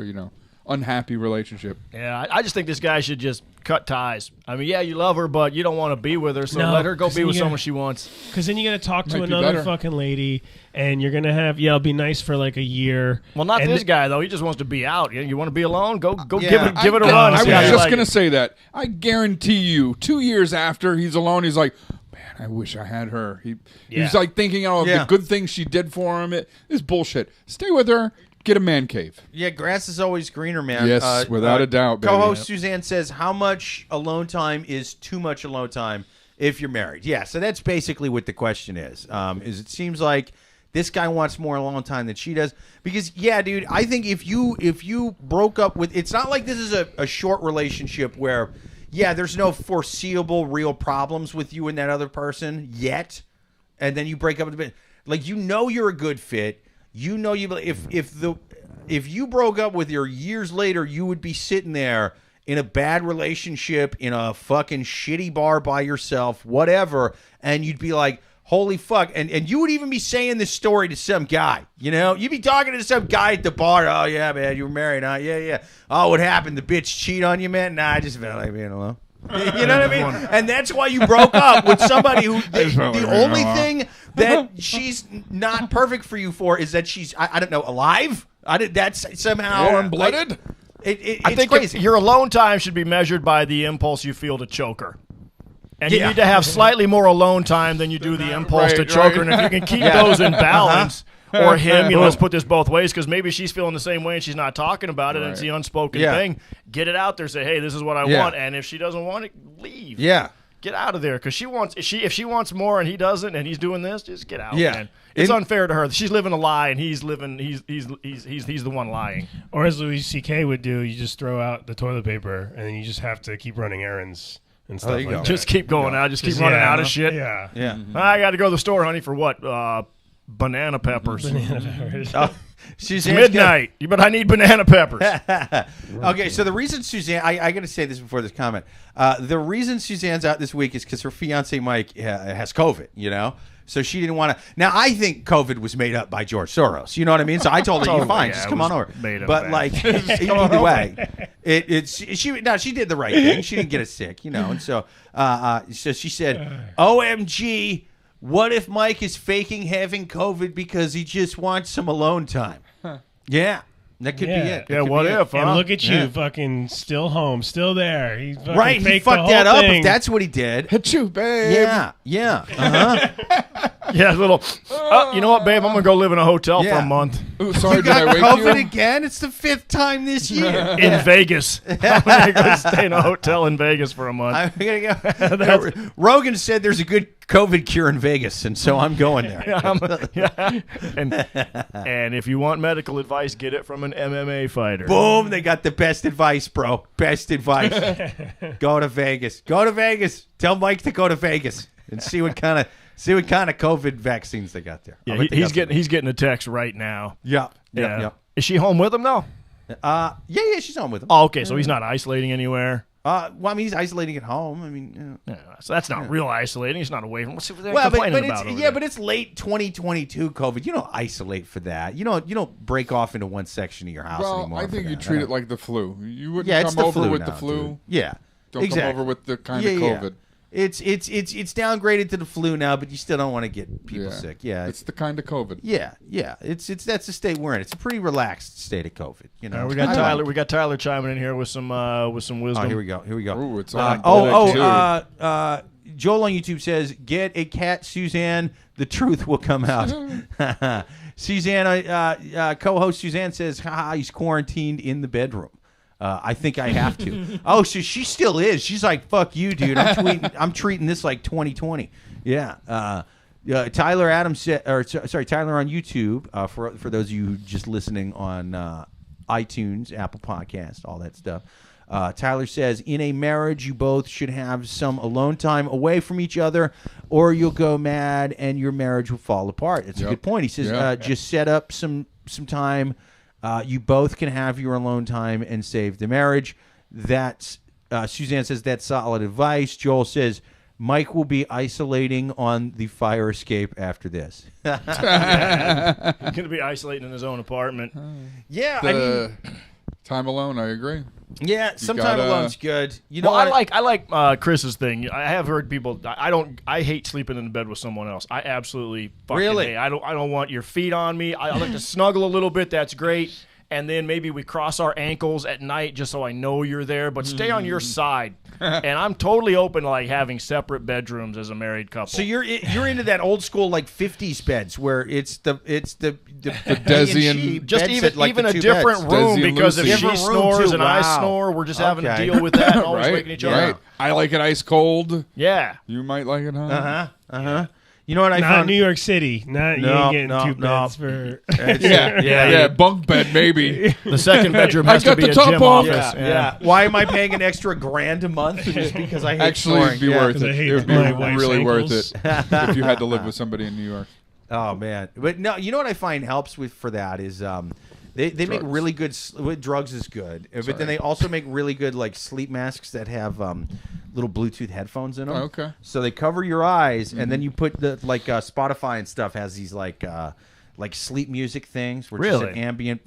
unhappy relationship. Yeah, I just think this guy should just cut ties. I mean, you love her, but you don't want to be with her, so let her go be with someone she wants. Because then you got to talk to another fucking lady, and you're gonna have it'll be nice for like a year. Well, not this guy though. He just wants to be out. You want to be alone? Go give it a run. I was just gonna say that. I guarantee you, 2 years after he's alone, he's like, man, I wish I had her. He's like thinking of the good things she did for him. It is bullshit. Stay with her. Get a man cave. Yeah, grass is always greener, man. Yes, without a doubt, baby. Co-host Suzanne says, how much alone time is too much alone time if you're married? Yeah, so that's basically what the question is. Is it seems like this guy wants more alone time than she does. Because, dude, I think if you broke up with... It's not like this is a short relationship where, there's no foreseeable real problems with you and that other person yet, and then you break up with a bit. Like, you're a good fit. If you broke up with her years later, you would be sitting there in a bad relationship in a fucking shitty bar by yourself, whatever, and you'd be like, holy fuck. And you would even be saying this story to some guy, You'd be talking to some guy at the bar. Oh, yeah, man, you were married, huh? Yeah. Oh, what happened? The bitch cheat on you, man? Nah, I just felt like being alone. You know what I mean? And that's why you broke up with somebody who the only thing that she's not perfect for you for is that she's I don't know, alive. That's somehow unblooded. I think crazy. Your alone time should be measured by the impulse you feel to choke her. And you need to have slightly more alone time than you do the impulse to choke her. And if you can keep those in balance, or him. Let's put this both ways, because maybe she's feeling the same way and she's not talking about it, and it's the unspoken thing. Get it out there. Say, hey, this is what I want, and if she doesn't want it, leave. Yeah. Get out of there, because if she wants more and he doesn't, and he's doing this, just get out. Yeah. Man. It's unfair to her. She's living a lie, and he's the one lying. Or as Louis C.K. would do, you just throw out the toilet paper, and then you just have to keep running errands and stuff like that. Just keep going out. Just keep running out of shit. Yeah. Yeah. I got to go to the store, honey, for what? Banana peppers. She's midnight. But I need banana peppers. Okay, so the reason Suzanne, I got to say this before this comment. The reason Suzanne's out this week is because her fiance Mike has COVID. So she didn't want to. Now I think COVID was made up by George Soros. You know what I mean? So I told her, "You're fine. Just come on over." But either way, she did the right thing. She didn't get us sick. And so she said, "OMG." What if Mike is faking having COVID because he just wants some alone time? Yeah, that could be it. Yeah, what if? And look at you, fucking still home, still there. He fucking He fucked that up if that's what he did. Hit you, babe. Yeah. Uh-huh. Yeah, little. You know what, babe? I'm gonna go live in a hotel for a month. Ooh, sorry, did I got wake COVID you? again? It's the 5th time this year. In Vegas. I'm gonna go stay in a hotel in Vegas for a month. I'm gonna go. Rogan said there's a good COVID cure in Vegas, and so I'm going there. And if you want medical advice, get it from an MMA fighter. Boom! They got the best advice, bro. Best advice. Go to Vegas. Go to Vegas. Tell Mike to go to Vegas and see what kind of COVID vaccines they got there. Yeah, he's getting a text right now. Yeah. Is she home with him though? Yeah, she's home with him. Oh, okay, so he's not isolating anywhere. Well, I mean, he's isolating at home. I mean, so that's not real isolating. He's not away from. What's they're but it's late 2022 COVID. You don't isolate for that. You don't break off into one section of your house anymore. I think you treat it like the flu. You wouldn't come over with the flu. Dude. Yeah, don't come over with the kind of COVID. Yeah. It's downgraded to the flu now, but you still don't want to get people sick. Yeah, it's the kind of COVID. Yeah. It's that's the state we're in. It's a pretty relaxed state of COVID. We got Tyler. We got Tyler chiming in here with some wisdom. Oh, here we go. Ooh, it's on. Joel on YouTube says, "Get a cat, Suzanne. The truth will come out." Suzanne, co-host Suzanne says, he's quarantined in the bedroom. I think I have to. Oh, so she still is. She's like, fuck you, dude. I'm treating this like 2020. Yeah. Tyler Adams said, Tyler on YouTube. For those of you just listening on iTunes, Apple Podcasts, all that stuff. Tyler says, in a marriage, you both should have some alone time away from each other, or you'll go mad and your marriage will fall apart. It's a good point. He says, just set up some time. You both can have your alone time and save the marriage. That's Suzanne says that's solid advice. Joel says Mike will be isolating on the fire escape after this. He's going to be isolating in his own apartment. Yeah, time alone. I agree. Yeah, some time alone's good. I like Chris's thing. I have heard people. I hate sleeping in the bed with someone else. I absolutely fucking hate. I don't want your feet on me. I like to snuggle a little bit. That's great. And then maybe we cross our ankles at night just so I know you're there. But stay on your side. And I'm totally open to having separate bedrooms as a married couple. So you're into that old school 50s beds where it's the Desi and just even a different room, because if she snores and I snore, we're just having to deal with that and always waking each other up. I like it ice cold. Yeah. You might like it, huh? You know what I found? Not New York City. You ain't getting two beds for. Yeah, bunk bed maybe. The second bedroom has to be a gym office. Yeah. Why am I paying an extra $1,000 a month just because I hate snoring? It'd be worth it. It would be really worth ankles. it if you had to live with somebody in New York. Oh man, but no, you know what I find helps for that is they make really good drugs is good, but then they also make really good sleep masks that have little Bluetooth headphones in them. Okay. So they cover your eyes, and then you put the Spotify and stuff has these sleep music things, where it's just an ambient,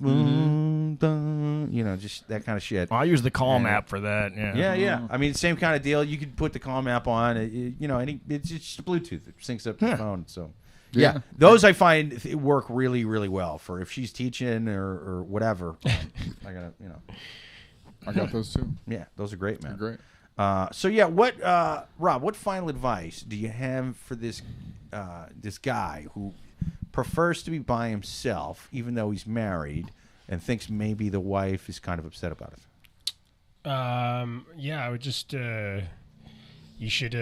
just that kind of shit. I use the Calm app for that. Yeah. I mean, same kind of deal. You could put the Calm app on. It's just Bluetooth. It syncs up to the phone. So. Yeah, those I find work really, really well for if she's teaching or whatever. I got those too. Yeah, those are great, man. They're great. Rob, what final advice do you have for this guy who prefers to be by himself, even though he's married, and thinks maybe the wife is kind of upset about it. Yeah, I would just you should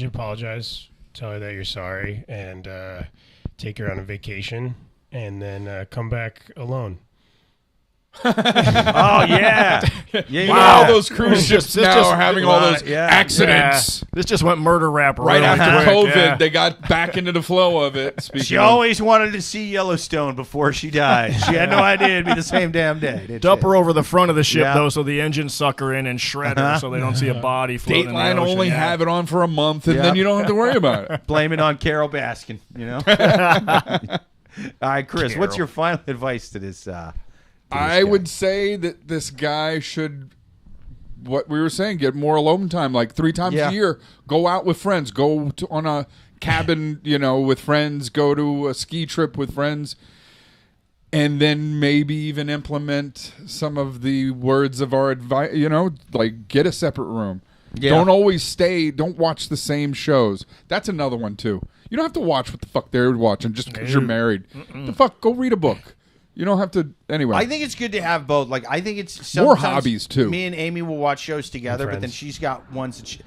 apologize, tell her that you're sorry, and take her on a vacation, and then come back alone. Oh yeah, yeah. Wow, those cruise ships now are having all those accidents. Yeah. This just went murder rap right after COVID. They got back into the flow of it. She always wanted to see Yellowstone before she died. She had no idea it'd be the same damn day. Dump her over the front of the ship though, so the engines suck her in and shred her, so they don't see a body floating. Dateline in the ocean. only have it on for a month, and then you don't have to worry about it. Blame it on Carol Baskin. All right, Chris, what's your final advice to this? I would say that this guy should, what we were saying, get more alone time, like 3 times a year. Go out with friends. Go on a cabin, with friends. Go to a ski trip with friends. And then maybe even implement some of the words of our advice, like get a separate room. Yeah. Don't watch the same shows. That's another one, too. You don't have to watch what the fuck they're watching just because you're married. The fuck, go read a book. You don't have to anyway. I think it's good to have both. Like, I think it's more hobbies too. Me and Amy will watch shows together, but then she's got ones that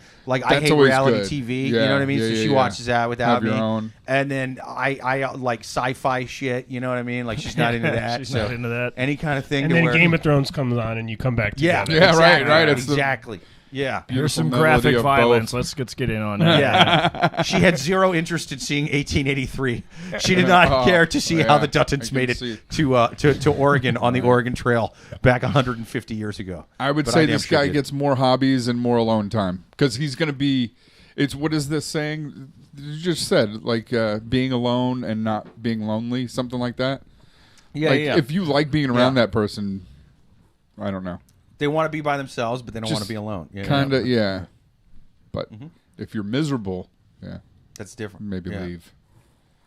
I hate reality TV. You know what I mean? So she watches that without me. Own. And then I like sci-fi shit. You know what I mean? Like she's not into that. She's not into that. Any kind of thing. And then Game of Thrones comes on, and you come back together. Yeah, exactly, right. Exactly. Yeah. There's some graphic violence. Let's get in on that. Yeah. She had zero interest in seeing 1883. She did not care to see how the Duttons made it to Oregon on the Oregon Trail back 150 years ago. I would say this guy gets more hobbies and more alone time because he's going to be. It's what is this saying? You just said like being alone and not being lonely, something like that. Yeah, If you like being around that person, I don't know. They want to be by themselves, but they don't want to be alone. Kind of, yeah. But if you're miserable, that's different. Maybe leave.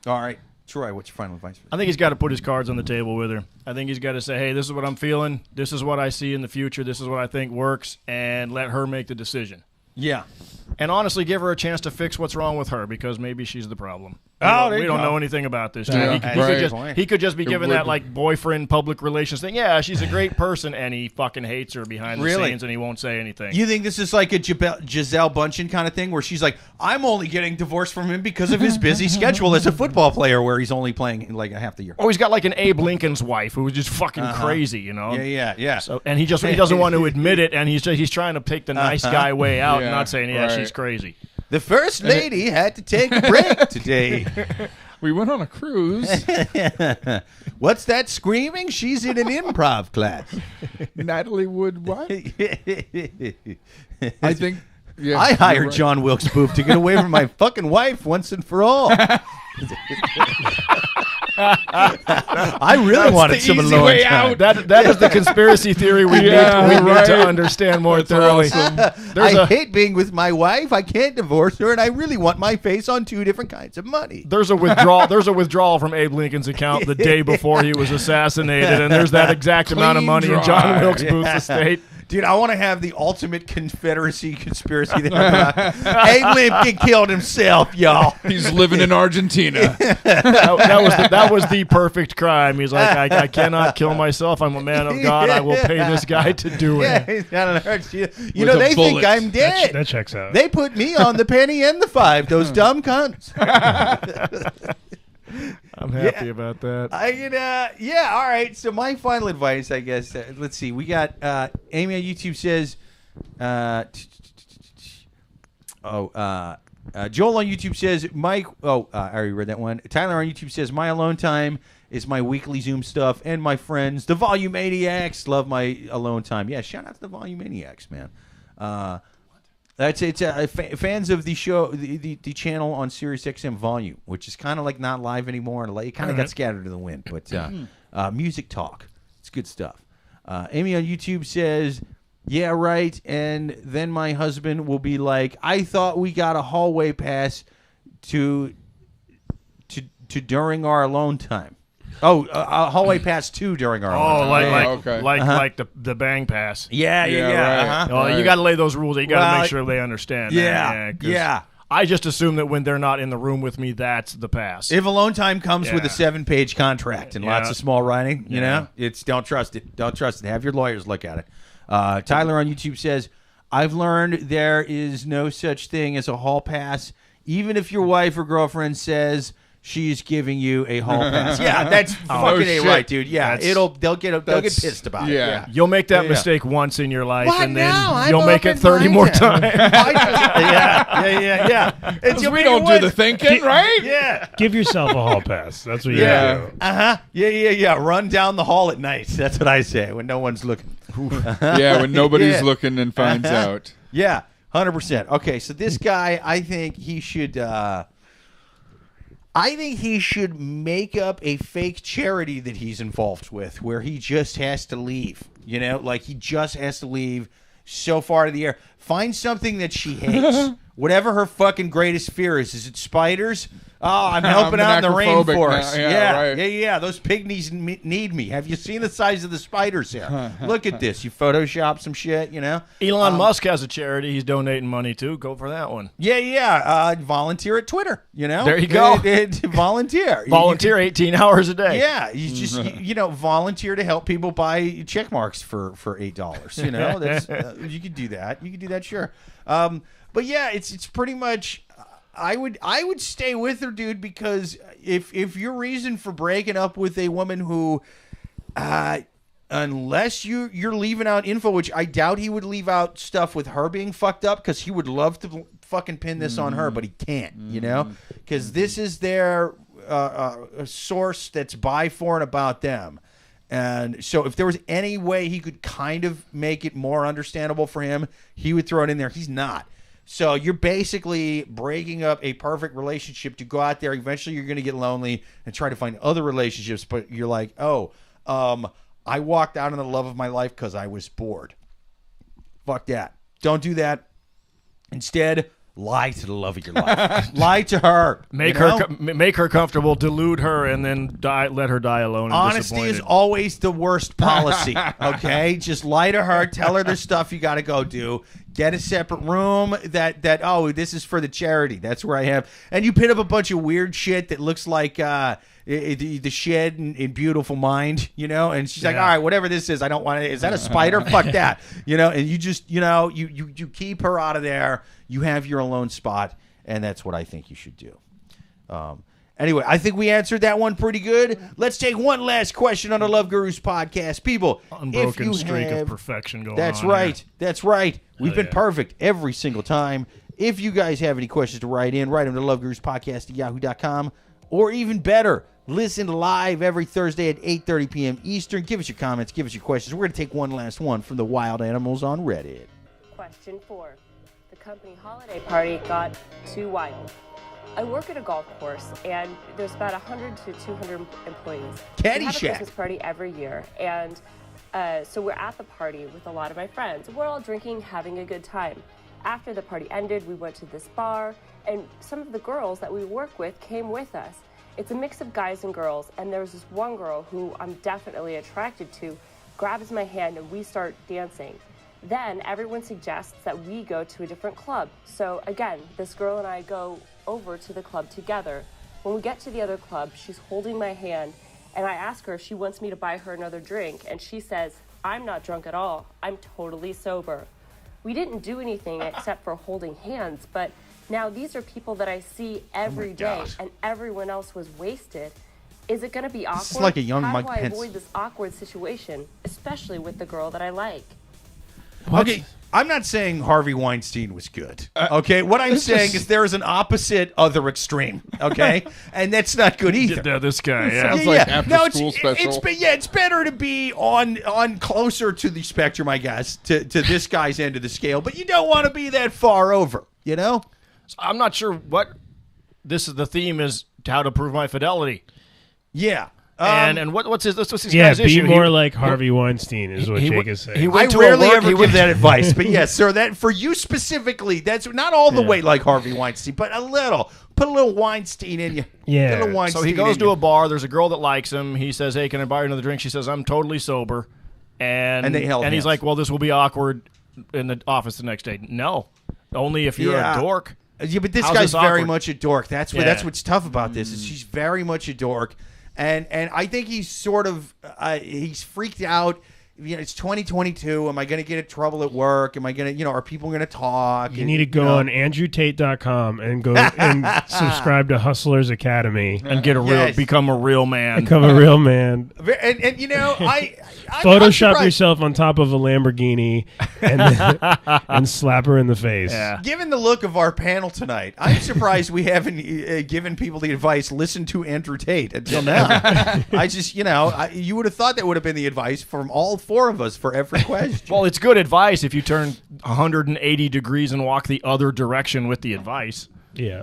All right. Troy, what's your final advice? I think he's got to put his cards on the table with her. I think he's got to say, hey, this is what I'm feeling. This is what I see in the future. This is what I think works. And let her make the decision. Yeah. And honestly, give her a chance to fix what's wrong with her because maybe she's the problem. We don't know anything about this. Yeah. He could just be given that like boyfriend public relations thing. Yeah, she's a great person, and he fucking hates her behind the scenes, and he won't say anything. You think this is like a Giselle Bundchen kind of thing, where she's like, "I'm only getting divorced from him because of his busy schedule as a football player, where he's only playing like half the year." Oh, he's got like an Abe Lincoln's wife who was just fucking crazy, Yeah. So, and he doesn't want to admit it, and he's trying to take the nice guy way out, and not saying, she's crazy. The first lady had to take a break today. We went on a cruise. What's that screaming? She's in an improv class. Natalie Wood, what? I think. Yeah, I hired John Wilkes Booth to get away from my fucking wife once and for all. I really wanted some alone way time. out. That is the conspiracy theory we need to understand more thoroughly. Awesome. I hate being with my wife. I can't divorce her, and I really want my face on 2 different kinds of money. There's a withdrawal from Abe Lincoln's account the day before he was assassinated, and there's that exact amount of money in John Wilkes Booth's estate. Dude, I want to have the ultimate Confederacy conspiracy there. Abe Lincoln killed himself, y'all. He's living in Argentina. That was the perfect crime. He's like, I cannot kill myself. I'm a man of God. I will pay this guy to do it. Yeah, he's not an Argentina. You know, they think I'm dead. That checks out. They put me on the penny and the 5, those dumb cunts. I'm happy about that. All right. So my final advice, I guess. Let's see. We got Amy on YouTube says, Joel on YouTube says, Mike. I already read that one. Tyler on YouTube says, my alone time is my weekly Zoom stuff and my friends, the Volumaniacs. Love my alone time. Yeah, shout out to the Volumaniacs, man. It's fans of the show, the channel on Sirius XM Volume, which is kind of like not live anymore. It kind of got scattered to the wind, but music talk, it's good stuff. Amy on YouTube says, "Yeah, right." And then my husband will be like, "I thought we got a hallway pass to during our alone time." Oh, a hallway pass 2 during our alone time. Like the bang pass. Yeah. You got to lay those rules. You got to make sure they understand. Yeah. I just assume that when they're not in the room with me, that's the pass. If alone time comes with a 7-page contract and lots of small writing, you know, it's don't trust it. Don't trust it. Have your lawyers look at it. Tyler on YouTube says, I've learned there is no such thing as a hall pass, even if your wife or girlfriend says she's giving you a hall pass. Yeah, that's fucking ain't right, dude. Yeah, they'll get pissed about it. Yeah, you'll make that mistake once in your life, and then you'll make it 30 more times. yeah. We don't do the thinking, right? Yeah. Give yourself a hall pass. That's what you do. Yeah. Run down the hall at night. That's what I say when no one's looking. When nobody's looking and finds out. Yeah, 100%. Okay, so this guy, I think he should make up a fake charity that he's involved with where he just has to leave. You know, like he just has to leave so far to the air. Find something that she hates. Whatever her fucking greatest fear is. Is it spiders? Oh, I'm helping out in the rainforest. Yeah. Those pygmies need me. Have you seen the size of the spiders here? Look at this. You Photoshop some shit, you know? Elon Musk has a charity he's donating money to. Go for that one. Yeah. Volunteer at Twitter, you know? There you go. Volunteer. Volunteer 18 hours a day. Yeah. You just, volunteer to help people buy check marks for $8. You know? That's you could do that. You could do that, sure. But yeah, it's pretty much... I would stay with her, dude, because if your reason for breaking up with a woman who, unless you're leaving out info, which I doubt he would leave out stuff with her being fucked up, because he would love to fucking pin this on her, but he can't, you know, because this is their a source that's by, for, and about them. And so if there was any way he could kind of make it more understandable for him, he would throw it in there. He's not. So you're basically breaking up a perfect relationship to go out there. Eventually you're going to get lonely and try to find other relationships. But you're like, I walked out on the love of my life because I was bored. Fuck that. Don't do that. Instead, lie to the love of your life. Lie to her. Make her comfortable, delude her, and then let her die alone. Honesty is always the worst policy. Okay, just lie to her. Tell her there's stuff you got to go do. Get a separate room. This is for the charity. That's where I have. And you pin up a bunch of weird shit that looks like the shed in Beautiful Mind, you know. And she's like, all right, whatever this is, I don't want it. Is that a spider? Fuck that, you know. And you just, you keep her out of there. You have your alone spot, and that's what I think you should do. Anyway, I think we answered that one pretty good. Let's take one last question on the Love Gurus podcast. People, unbroken streak of perfection going on. That's right. Here. That's right. We've been perfect every single time. If you guys have any questions to write them to loveguruspodcast@yahoo.com. Or even better, listen live every Thursday at 8:30 p.m. Eastern. Give us your comments. Give us your questions. We're going to take one last one from the wild animals on Reddit. Question 4. The company holiday party got too wild. I work at a golf course, and there's about 100 to 200 employees. We have a Christmas party every year, and so we're at the party with a lot of my friends. We're all drinking, having a good time. After the party ended, we went to this bar, and some of the girls that we work with came with us. It's a mix of guys and girls, and there was this one girl who I'm definitely attracted to, grabs my hand, and we start dancing. Then everyone suggests that we go to a different club. So again, this girl and I go over to the club together. When we get to the other club, she's holding my hand, and I ask her if she wants me to buy her another drink, and she says, I'm not drunk at all. I'm totally sober. We didn't do anything except for holding hands, but now these are people that I see every day, and everyone else was wasted. Is it going to be awkward? This is like a young Mike Pence. How do I avoid this awkward situation, especially with the girl that I like? What? Okay, I'm not saying Harvey Weinstein was good. Okay, what I'm saying is there is an opposite other extreme. Okay, and that's not good either. Yeah, this guy. Sounds like after-school special. It's better to be on closer to the spectrum, I guess, to this guy's end of the scale. But you don't want to be that far over. You know. So I'm not sure what the theme is. How to prove my fidelity. Yeah. And what's his guy's issue? Be more like Harvey Weinstein is what Jake is saying. I rarely ever give that advice, but yes, sir, that for you specifically, that's not all the way like Harvey Weinstein, but a little. Put a little Weinstein in you. Yeah. So he goes to a bar. There's a girl that likes him. He says, "Hey, can I buy you another drink?" She says, "I'm totally sober." And he's like, "Well, this will be awkward in the office the next day." No, only if you're a dork. Yeah, but this guy's very much a dork. That's what's tough about this. Is she's very much a dork, and I think he's sort of he's freaked out. It's 2022. Am I going to get in trouble at work? Am I going to, are people going to talk? You need to go on AndrewTate.com and go and subscribe to Hustlers Academy and become a real man. Become a real man. And I Photoshop yourself on top of a Lamborghini and slap her in the face. Yeah. Given the look of our panel tonight, I'm surprised we haven't given people the advice, listen to Andrew Tate until now. I just, you would have thought that would have been the advice from all 4 of us for every question. Well, it's good advice if you turn 180 degrees and walk the other direction with the advice. Yeah.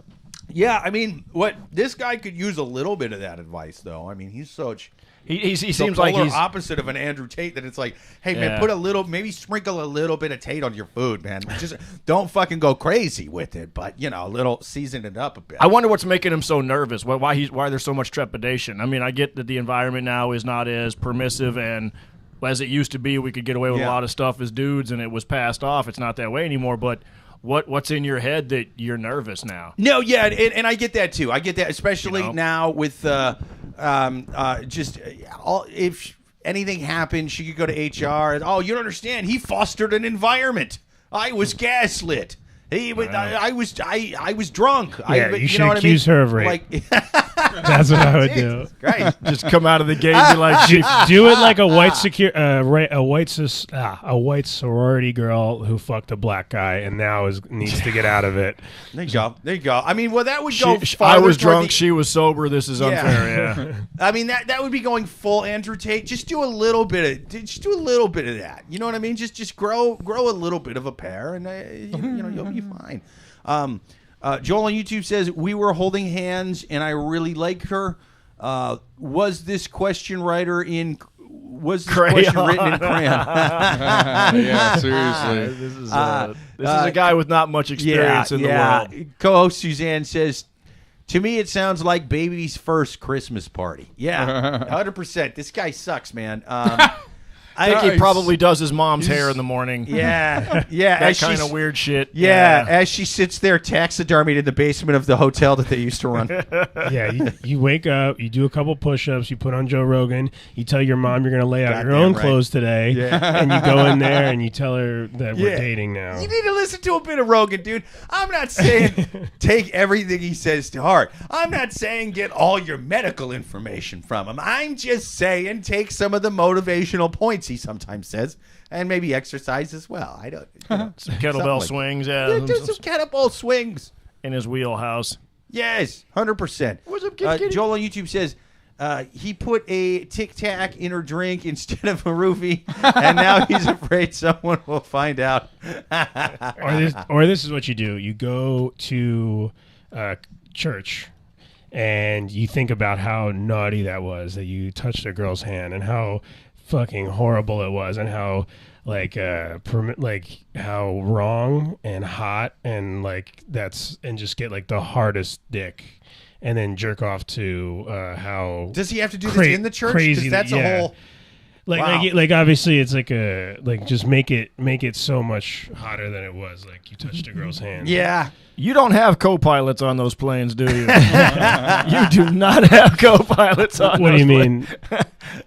Yeah, I mean, this guy could use a little bit of that advice, though. I mean, he's such... He seems like he's opposite of an Andrew Tate. That it's like, hey man, maybe sprinkle a little bit of Tate on your food, man. Just don't fucking go crazy with it, but a little season it up a bit. I wonder what's making him so nervous. Why there's so much trepidation? I mean, I get that the environment now is not as permissive and as it used to be. We could get away with a lot of stuff as dudes, and it was passed off. It's not that way anymore, but. What's in your head that you're nervous now? No, yeah, and I get that too. I get that, especially now with if anything happened, she could go to HR. Oh, you don't understand. He fostered an environment. I was gaslit. I was drunk. Yeah, you should accuse her of rape. That's what I would do. Right. Just come out of the gate and be like, do it like a white sorority girl who fucked a black guy and now needs to get out of it. There you go. I mean, that would go. I was drunk. She was sober. This is unfair. Yeah. I mean, that would be going full Andrew Tate. Just do a little bit of that. You know what I mean? Just grow a little bit of a pair, and you'll be fine. Joel on YouTube says, we were holding hands and I really liked her. Was this question written in crayon? Yeah, seriously. This is a guy with not much experience in the world. Co-host Suzanne says, to me, it sounds like baby's first Christmas party. Yeah, 100%. This guy sucks, man. I think he probably does his mom's hair in the morning. Yeah. That kind of weird shit. Yeah, as she sits there taxidermied in the basement of the hotel that they used to run. Yeah, you wake up, you do a couple push-ups, you put on Joe Rogan, you tell your mom you're going to lay out your own clothes today, and you go in there and you tell her that we're dating now. You need to listen to a bit of Rogan, dude. I'm not saying take everything he says to heart. I'm not saying get all your medical information from him. I'm just saying take some of the motivational points he sometimes says, and maybe exercise as well. I don't. Some kettlebell swings. Yeah, do some kettlebell swings in his wheelhouse. Yes, 100%. What's up, kitty? Joel on YouTube says he put a Tic Tac in her drink instead of a roofie, and now he's afraid someone will find out. or this is what you do: you go to church. And you think about how naughty that was, that you touched a girl's hand, and how fucking horrible it was, and how how wrong and hot and and just get the hardest dick, and then jerk off to how does he have to do this in the church? Crazy, that's a whole. Wow. Obviously it's just make it so much hotter than it was. You touched a girl's hand. Yeah. You don't have co-pilots on those planes, do you? You do not have co-pilots on What do you mean?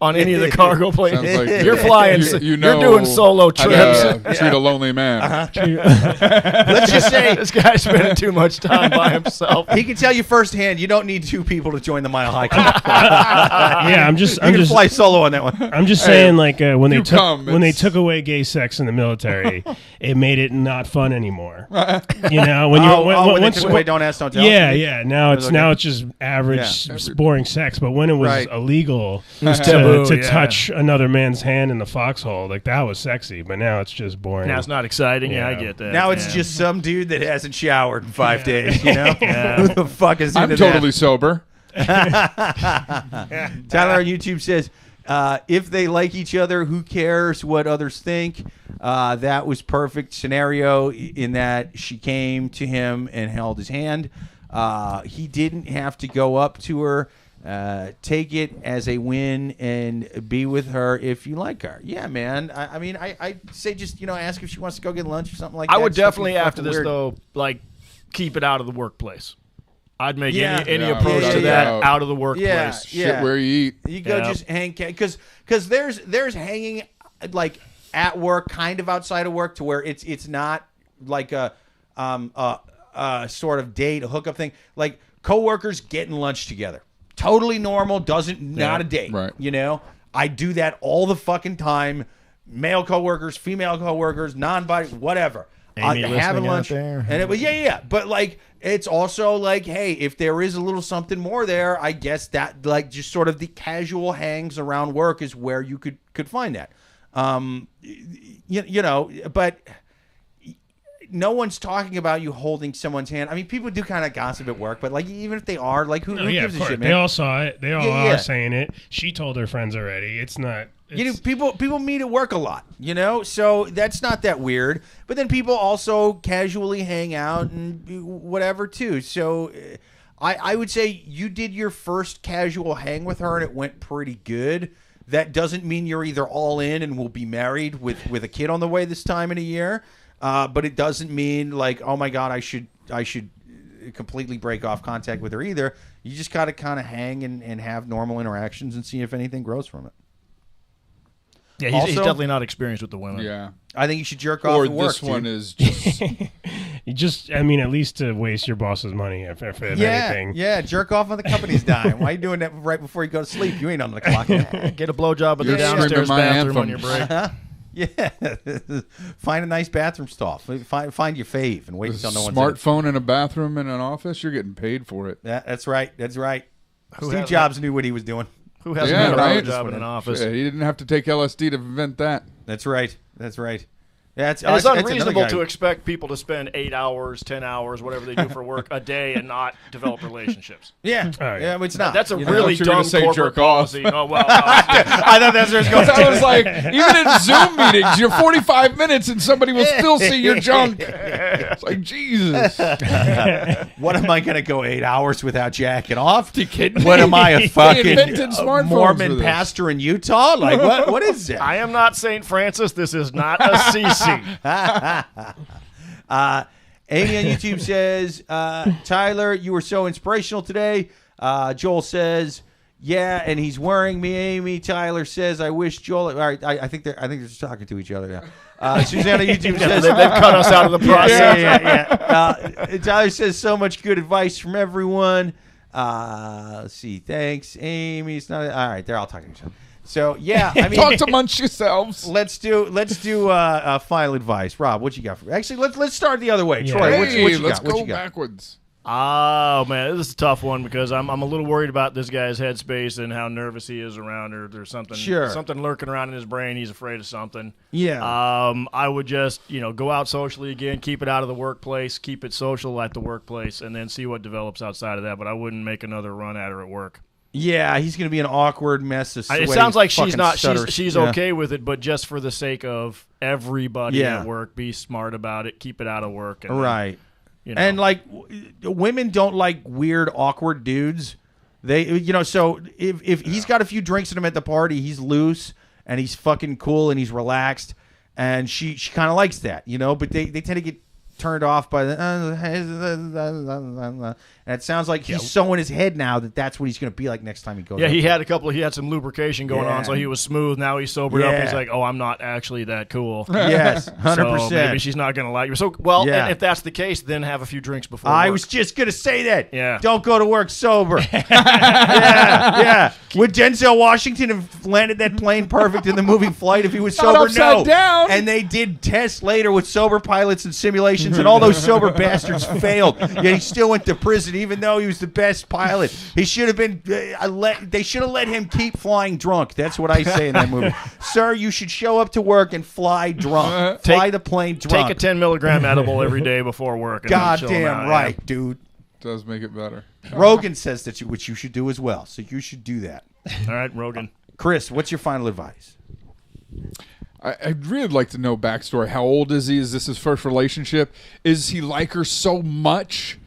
On any of the cargo planes. Like you're flying. You're doing solo trips. Treat a lonely man. Let's just say this guy's spending too much time by himself. He can tell you firsthand you don't need 2 people to join the Mile High Club. Yeah, I'm just fly solo on that one. I'm just saying, when they took away gay sex in the military, it made it not fun anymore. When they took away don't ask, don't tell. Yeah. Now it's just average, boring sex. But when it was illegal to touch another man's hand in the foxhole, that was sexy. But now it's just boring. Now it's not exciting. Yeah, I get that. Now it's just some dude that hasn't showered in 5 days. Who the fuck is into I'm totally sober. Tyler on YouTube says, if they like each other, who cares what others think? That was perfect scenario in that she came to him and held his hand. He didn't have to go up to her. Take it as a win and be with her if you like her. Yeah, man. I say just ask if she wants to go get lunch or something like that. I would definitely after this though, keep it out of the workplace. I'd make any approach to that out of the workplace. Shit where you eat. You go just hang, because there's hanging like at work, kind of outside of work, to where it's not like a sort of date, a hookup thing. Like coworkers getting lunch together, totally normal. Not a date, right? You know, I do that all the fucking time. Male coworkers, female coworkers, non-binary, whatever. Having lunch there. And but like it's also like, hey, if there is a little something more there, I guess that like just sort of the casual hangs around work is where you could find that. You know, but no one's talking about you holding someone's hand. I mean, people do kind of gossip at work, but like even if they are, like who gives a shit, man? They all saw it. They all are saying it. She told her friends already. It's not. You know, people meet at work a lot, you know, so that's not that weird. But then people also casually hang out and whatever too. So I would say you did your first casual hang with her and it went pretty good. That doesn't mean you're either all in and will be married with a kid on the way this time in a year. But it doesn't mean like, oh my God, I should completely break off contact with her either. You just got to kind of hang and have normal interactions and see if anything grows from it. Yeah, he's definitely not experienced with the women. Yeah. I think you should jerk off at work, this one is just... at least to waste your boss's money if anything. Yeah, jerk off on the company's dime. Why are you doing that right before you go to sleep? You ain't on the clock. Get a blowjob at the downstairs bathroom on your break. Yeah. Find a nice bathroom stall. Find your fave and wait until no one's smartphone in a bathroom in an office, you're getting paid for it. That's right. Steve Jobs knew what he was doing. Who hasn't had a blowjob in an office? Yeah, he didn't have to take LSD to invent that. That's right. Yeah, it's unreasonable to expect people to spend 8 hours, 10 hours, whatever they do for work a day and not develop relationships. Yeah, it's not. That's a really dumb corporate policy. Oh well, I thought that's where it's going. I was like, even in Zoom meetings, you're 45 minutes and somebody will still see your junk. It's like Jesus. What am I going to go 8 hours without jacking off? You kidding what am I, a fucking Mormon pastor in Utah? Like what is it? I am not St. Francis. This is not a CC. Amy on YouTube says, Tyler, you were so inspirational today. Joel says, yeah, and he's worrying me. Amy, Tyler says, I wish Joel. All right, I think they're just talking to each other now. Suzanne on YouTube says, they've cut us out of the process. Yeah. Tyler says, so much good advice from everyone. Let's see, thanks, Amy. It's not all right. They're all talking to each other. So yeah, I mean, talk amongst yourselves. Let's do final advice. Rob, what you got for? Actually, let's start the other way. Yeah. Troy, what you let's got? go backwards. Oh man, this is a tough one because I'm a little worried about this guy's headspace and how nervous he is around her. There's something lurking around in his brain. He's afraid of something. Yeah. I would just go out socially again, keep it out of the workplace, keep it social at the workplace, and then see what develops outside of that. But I wouldn't make another run at her at work. Yeah, he's going to be an awkward mess of sweaty, it sounds like she's stutters. okay with it, but just for the sake of everybody at work, be smart about it, keep it out of work. And right. And like women don't like weird, awkward dudes. They, so if he's got a few drinks in him at the party, he's loose and he's fucking cool and he's relaxed, and she kind of likes that, but they tend to get turned off by the and it sounds like he's so in his head now that's what he's going to be like next time he goes. Yeah, he had some lubrication going on, so he was smooth. Now he's sobered up. He's like, oh, I'm not actually that cool. Yes, 100%. So maybe she's not going to like you. So and if that's the case, then have a few drinks before work. I was just going to say that. Yeah. Don't go to work sober. yeah. Would Denzel Washington have landed that plane perfect in the movie Flight if he was sober? No. Down. And they did tests later with sober pilots and simulations, and all those sober bastards failed. Yet he still went to prison, even though he was the best pilot. He should have been. They should have let him keep flying drunk. That's what I say in that movie. Sir, you should show up to work and fly drunk. Fly the plane drunk. Take a 10 milligram edible every day before work. Goddamn right, dude. Does make it better. Rogan says that which you should do as well. So you should do that. All right, Rogan. Chris, what's your final advice? I'd really like to know backstory. How old is he? Is this his first relationship? Is he like her so much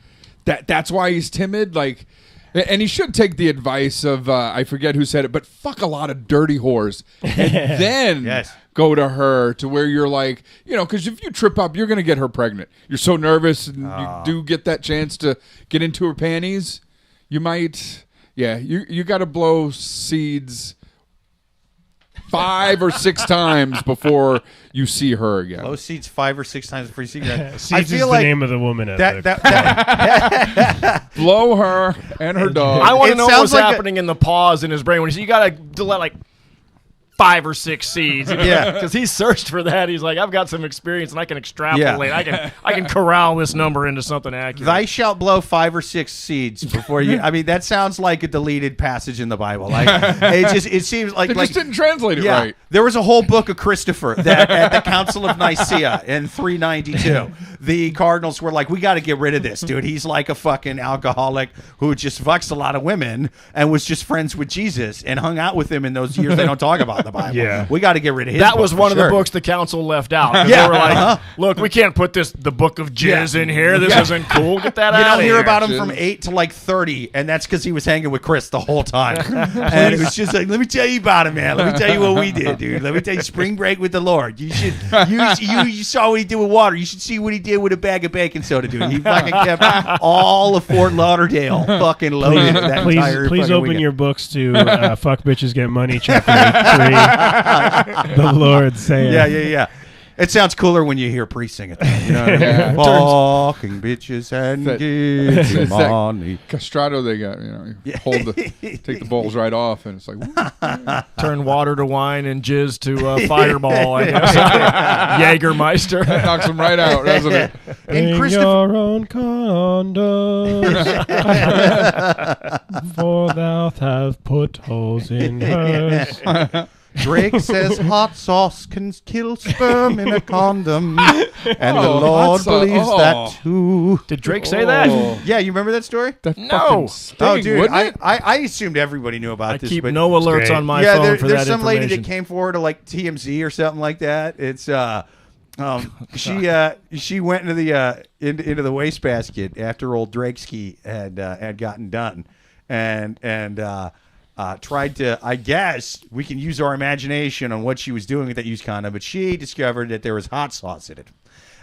that's why he's timid? Like, and he should take the advice of I forget who said it, but fuck a lot of dirty whores, and then go to her to where you're like, because if you trip up, you're going to get her pregnant. You're so nervous, and you do get that chance to get into her panties. You might, you got to blow seeds 5 or 6 times before you see her again. Blow seeds 5 or 6 times before you see her. Seeds is the name of the woman. Blow her and her dog. I want to know what's happening in the pause in his brain when you got to let 5 or 6 seeds. Yeah, because he searched for that. He's like, I've got some experience and I can extrapolate. I can corral this number into something accurate. Thou shalt blow 5 or 6 seeds before you. I mean, that sounds like a deleted passage in the Bible. Like it seems like they just didn't translate it right. There was a whole book of Christopher that at the Council of Nicaea in 392, the cardinals were like, we got to get rid of this dude. He's like a fucking alcoholic who just fucks a lot of women and was just friends with Jesus and hung out with him in those years they don't talk about. The Bible. Yeah, we got to get rid of his. That was one of the books the council left out. They were like, "Look, we can't put the book of jizz in here. This isn't cool. Get that out." You don't hear here. about him from 8 to 30, and that's because he was hanging with Chris the whole time. And it was just like, let me tell you about it, man. Let me tell you what we did, dude. Let me tell you, spring break with the Lord. You should. You saw what he did with water. You should see what he did with a bag of baking soda, dude. He fucking kept all of Fort Lauderdale fucking loaded. Please open weekend. your books to Fuck Bitches Get Money, chapter 3. The Lord saying, yeah. It sounds cooler when you hear Priest sing it. You know what I mean? Fucking bitches and give money. Castrato they got, take the bowls right off, and it's like turn water to wine and jizz to Fireball. I guess. Jägermeister. That knocks them right out, doesn't it? In your own condoms, for thou hast put holes in hers. Drake says hot sauce can kill sperm in a condom, and the Lord believes that too. Did Drake say that? Yeah, you remember that story? No. Oh, dude, I assumed everybody knew about this. I keep but no alerts on my phone for that there's some lady information. that came forward to TMZ or something like that. It's she went into the wastebasket after old Drakeski had gotten done, and tried to, I guess, we can use our imagination on what she was doing with that used condom, but she discovered that there was hot sauce in it.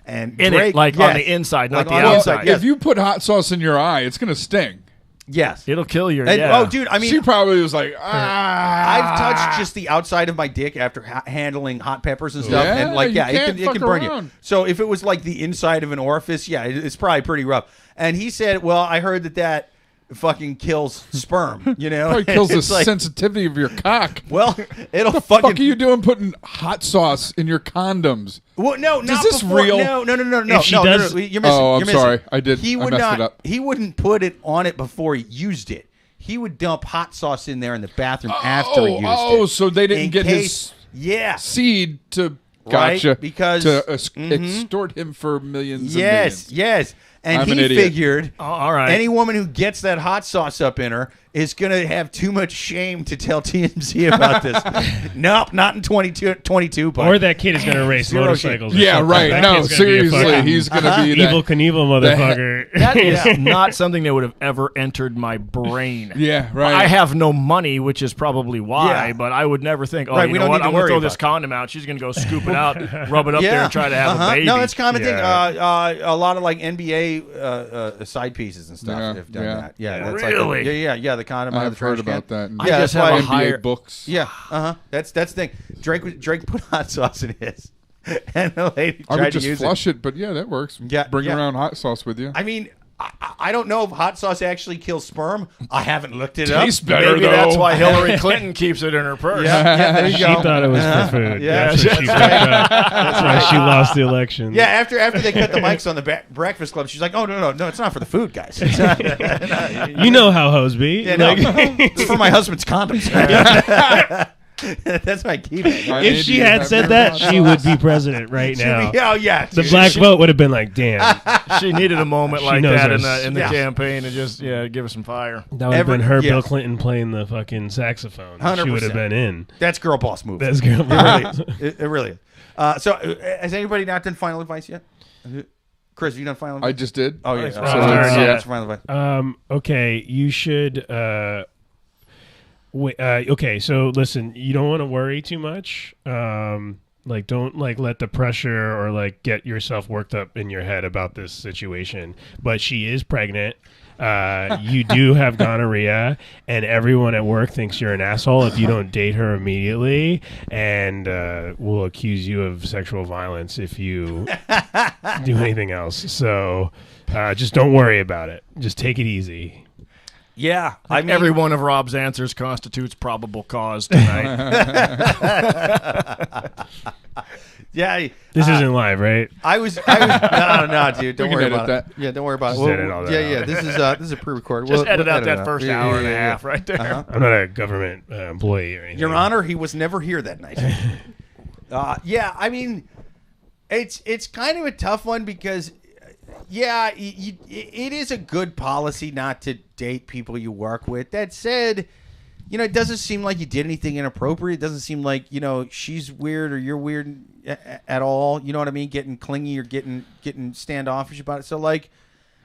And in Drake, it, on the inside, not the outside. Yes. If you put hot sauce in your eye, it's going to sting. Yes. It'll kill you. Oh, dude, I mean, she probably was like, I've touched just the outside of my dick after handling hot peppers and stuff, and it can burn you. So if it was like the inside of an orifice, it's probably pretty rough. And he said, well, I heard that fucking kills sperm, Probably kills the sensitivity of your cock. Well, it'll what the fucking. fuck are you doing putting hot sauce in your condoms? Well, no, is this real? No. You're missing. I'm sorry. I did. He would I messed not. it up. He wouldn't put it on it before he used it. He would dump hot sauce in there in the bathroom after he used it. Oh, so they didn't get his seed to right? Because to extort him for millions. Yes. And I'm he an idiot. figured, all right, any woman who gets that hot sauce up in her is going to have too much shame to tell TMZ about this. Nope, not in 22. But or that kid is going to race motorcycles. Yeah, right. That no, seriously, he's going to be Evil Knievel motherfucker. That is not something that would have ever entered my brain. Yeah, right. I have no money, which is probably why, but I would never think, you know what, I'm going to throw this condom out. She's going to go scoop it out, rub it up there, and try to have a baby. No, that's kind of thing. A lot of NBA side pieces and stuff have done that. Yeah, that's really? Yeah, the condom. I've heard about that. Yeah, that's have why a NBA higher books. Yeah, That's the thing. Drake put hot sauce in his, and the lady I tried would to just use flush it, but yeah, that works. Yeah, bring around hot sauce with you. I mean, I don't know if hot sauce actually kills sperm. I haven't looked it Tastes up. better, Maybe though. that's why Hillary Clinton keeps it in her purse. Yeah, there you She go. thought it was for food. Yeah, That's what she fucked up. That's why she lost the election. Yeah, after they cut the mics on the Breakfast Club, she's like, "Oh no, it's not for the food, guys. It's not, You know how hoes be. yeah, no, it's for my husband's condoms." That's my keep it. If she had said that, she would be president right now. The black vote would have been like, damn. She needed a moment She like knows that us. in the campaign and just give us some fire. That would have been her, yes. Bill Clinton playing the fucking saxophone. 100%. She would have been in. That's girl boss move. That's girl. It really is. So, has anybody not done final advice yet? Chris, have you done final advice? I just did. Oh yeah. That's final advice. Okay, you should. Wait, okay, so listen, you don't want to worry too much. Like, don't like let the pressure or like get yourself worked up in your head about this situation. But she is pregnant. You do have gonorrhea, and everyone at work thinks you're an asshole if you don't date her immediately, and will accuse you of sexual violence if you do anything else. So just don't worry about it. Just take it easy. Yeah, I mean, every one of Rob's answers constitutes probable cause tonight. Yeah, this isn't live, right? I was no, dude. Don't worry about it. that. Yeah, don't worry about Just it. edit all that out. This is a pre-recorded. Just edit out that first hour and a half right there. I'm not a government employee or anything. Your Honor, he was never here that night. Yeah, I mean, it's kind of a tough one because, yeah, it is a good policy not to date people you work with. That said, you know, it doesn't seem like you did anything inappropriate. It doesn't seem like, you know, she's weird or you're weird at all. You know what I mean? Getting clingy or getting standoffish about it. So, like,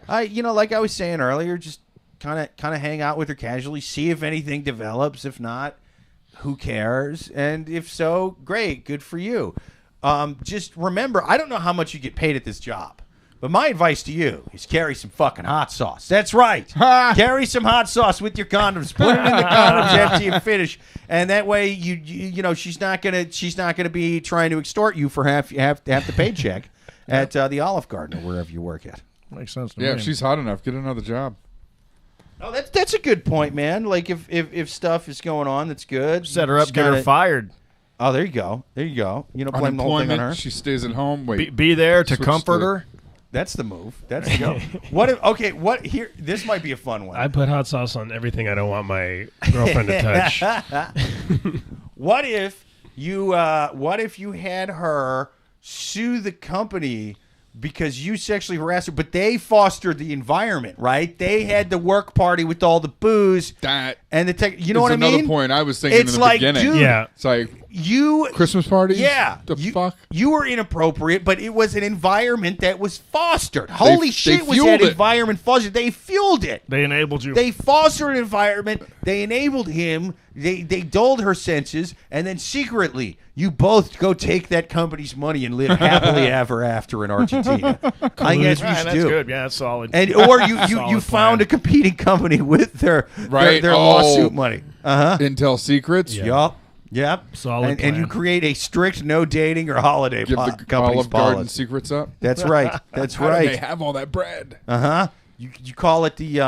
like I was saying earlier, just kind of hang out with her casually, see if anything develops. If not, who cares? And if so, great, good for you. Just remember, I don't know how much you get paid at this job, but my advice to you is carry some fucking hot sauce. That's right. Carry some hot sauce with your condoms. Put it in the condoms after you finish, and that way you know she's not gonna be trying to extort you for half the paycheck at the Olive Garden or wherever you work at. Makes sense to me. Yeah, if she's hot enough, get another job. Oh, that's a good point, man. Like if stuff is going on, that's good. Set her up, get her fired. Oh, there you go. You don't blame the whole thing on her. She stays at home. Wait, be there to comfort her. That's the move. That's the go. What here? This might be a fun one. I put hot sauce on everything I don't want my girlfriend to touch. What if you had her sue the company because you sexually harassed her, but they fostered the environment, right? They had the work party with all the booze. That and the tech. You know what I mean? Another point I was thinking it's in the like, beginning. Dude, yeah, it's like you Christmas parties. Yeah, the fuck. You were inappropriate, but it was an environment that was fostered. Holy shit, was that environment fostered? They fueled it. They enabled you. They fostered an environment. They enabled him. They dulled her senses, and then secretly, you both go take that company's money and live happily ever after in Argentina. I think that's what you should that's do. Good. Yeah, that's solid. And or you found a competing company with their lawsuit money. Intel Secrets. Yup. Yep. Solid and you create a strict no dating or holiday Give the company's Olive Garden policy. secrets up. That's right. That's How right. do they have all that bread? You call it the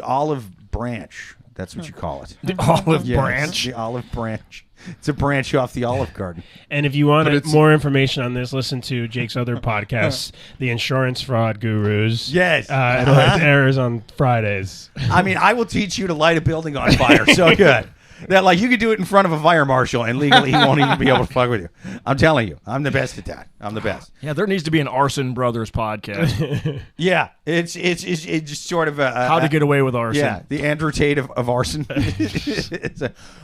olive branch. That's what you call it. The olive Yes, branch. The olive branch. It's a branch off the Olive Garden. And if you want more information on this, listen to Jake's other podcasts, The Insurance Fraud Gurus. Yes. It airs on Fridays. I mean, I will teach you to light a building on fire so good that, like, you could do it in front of a fire marshal and legally he won't even be able to fuck with you. I'm telling you. I'm the best at that. I'm the best. Yeah, there needs to be an Arson Brothers podcast. Yeah. It's just sort of a... How to get away with arson. Yeah, the Andrew Tate of arson.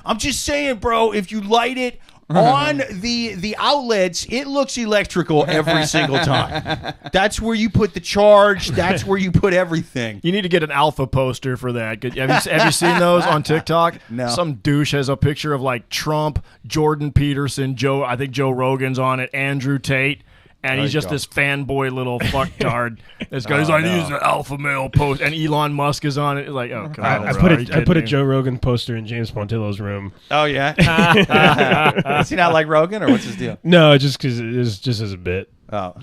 I'm just saying, bro, if you light it on the outlets, it looks electrical every single time. That's where you put the charge. That's where you put everything. You need to get an alpha poster for that. Have you seen those on TikTok? No. Some douche has a picture of like Trump, Jordan Peterson, I think Joe Rogan's on it, Andrew Tate. And he's just this fanboy little fucktard. This guy's like, he's an alpha male post, and Elon Musk is on it. It's like, oh, God. I put a Joe Rogan poster in James Pontillo's room. Oh, yeah? Does he not like Rogan, or what's his deal? No, just because it's just as a bit. Oh. All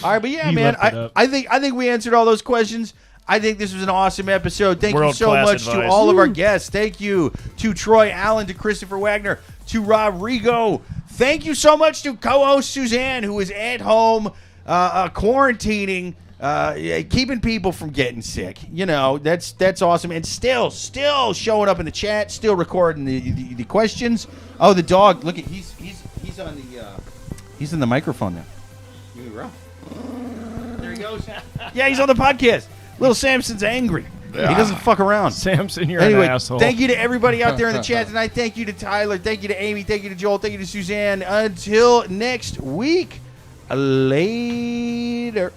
right, but yeah, man, I think we answered all those questions. I think this was an awesome episode. Thank you so much to all of our guests. Thank you to Troy Allen, to Christopher Wagner, to Rob Rego. Thank you so much to co-host Suzanne, who is at home quarantining, keeping people from getting sick. You know, that's awesome. And still showing up in the chat, still recording the questions. Oh, the dog! Look at he's on the he's in the microphone now. There he goes. Yeah, he's on the podcast. Little Samson's angry. Yeah. He doesn't fuck around. Samson, you're an asshole. Thank you to everybody out there in the chat tonight. Thank you to Tyler. Thank you to Amy. Thank you to Joel. Thank you to Suzanne. Until next week, later.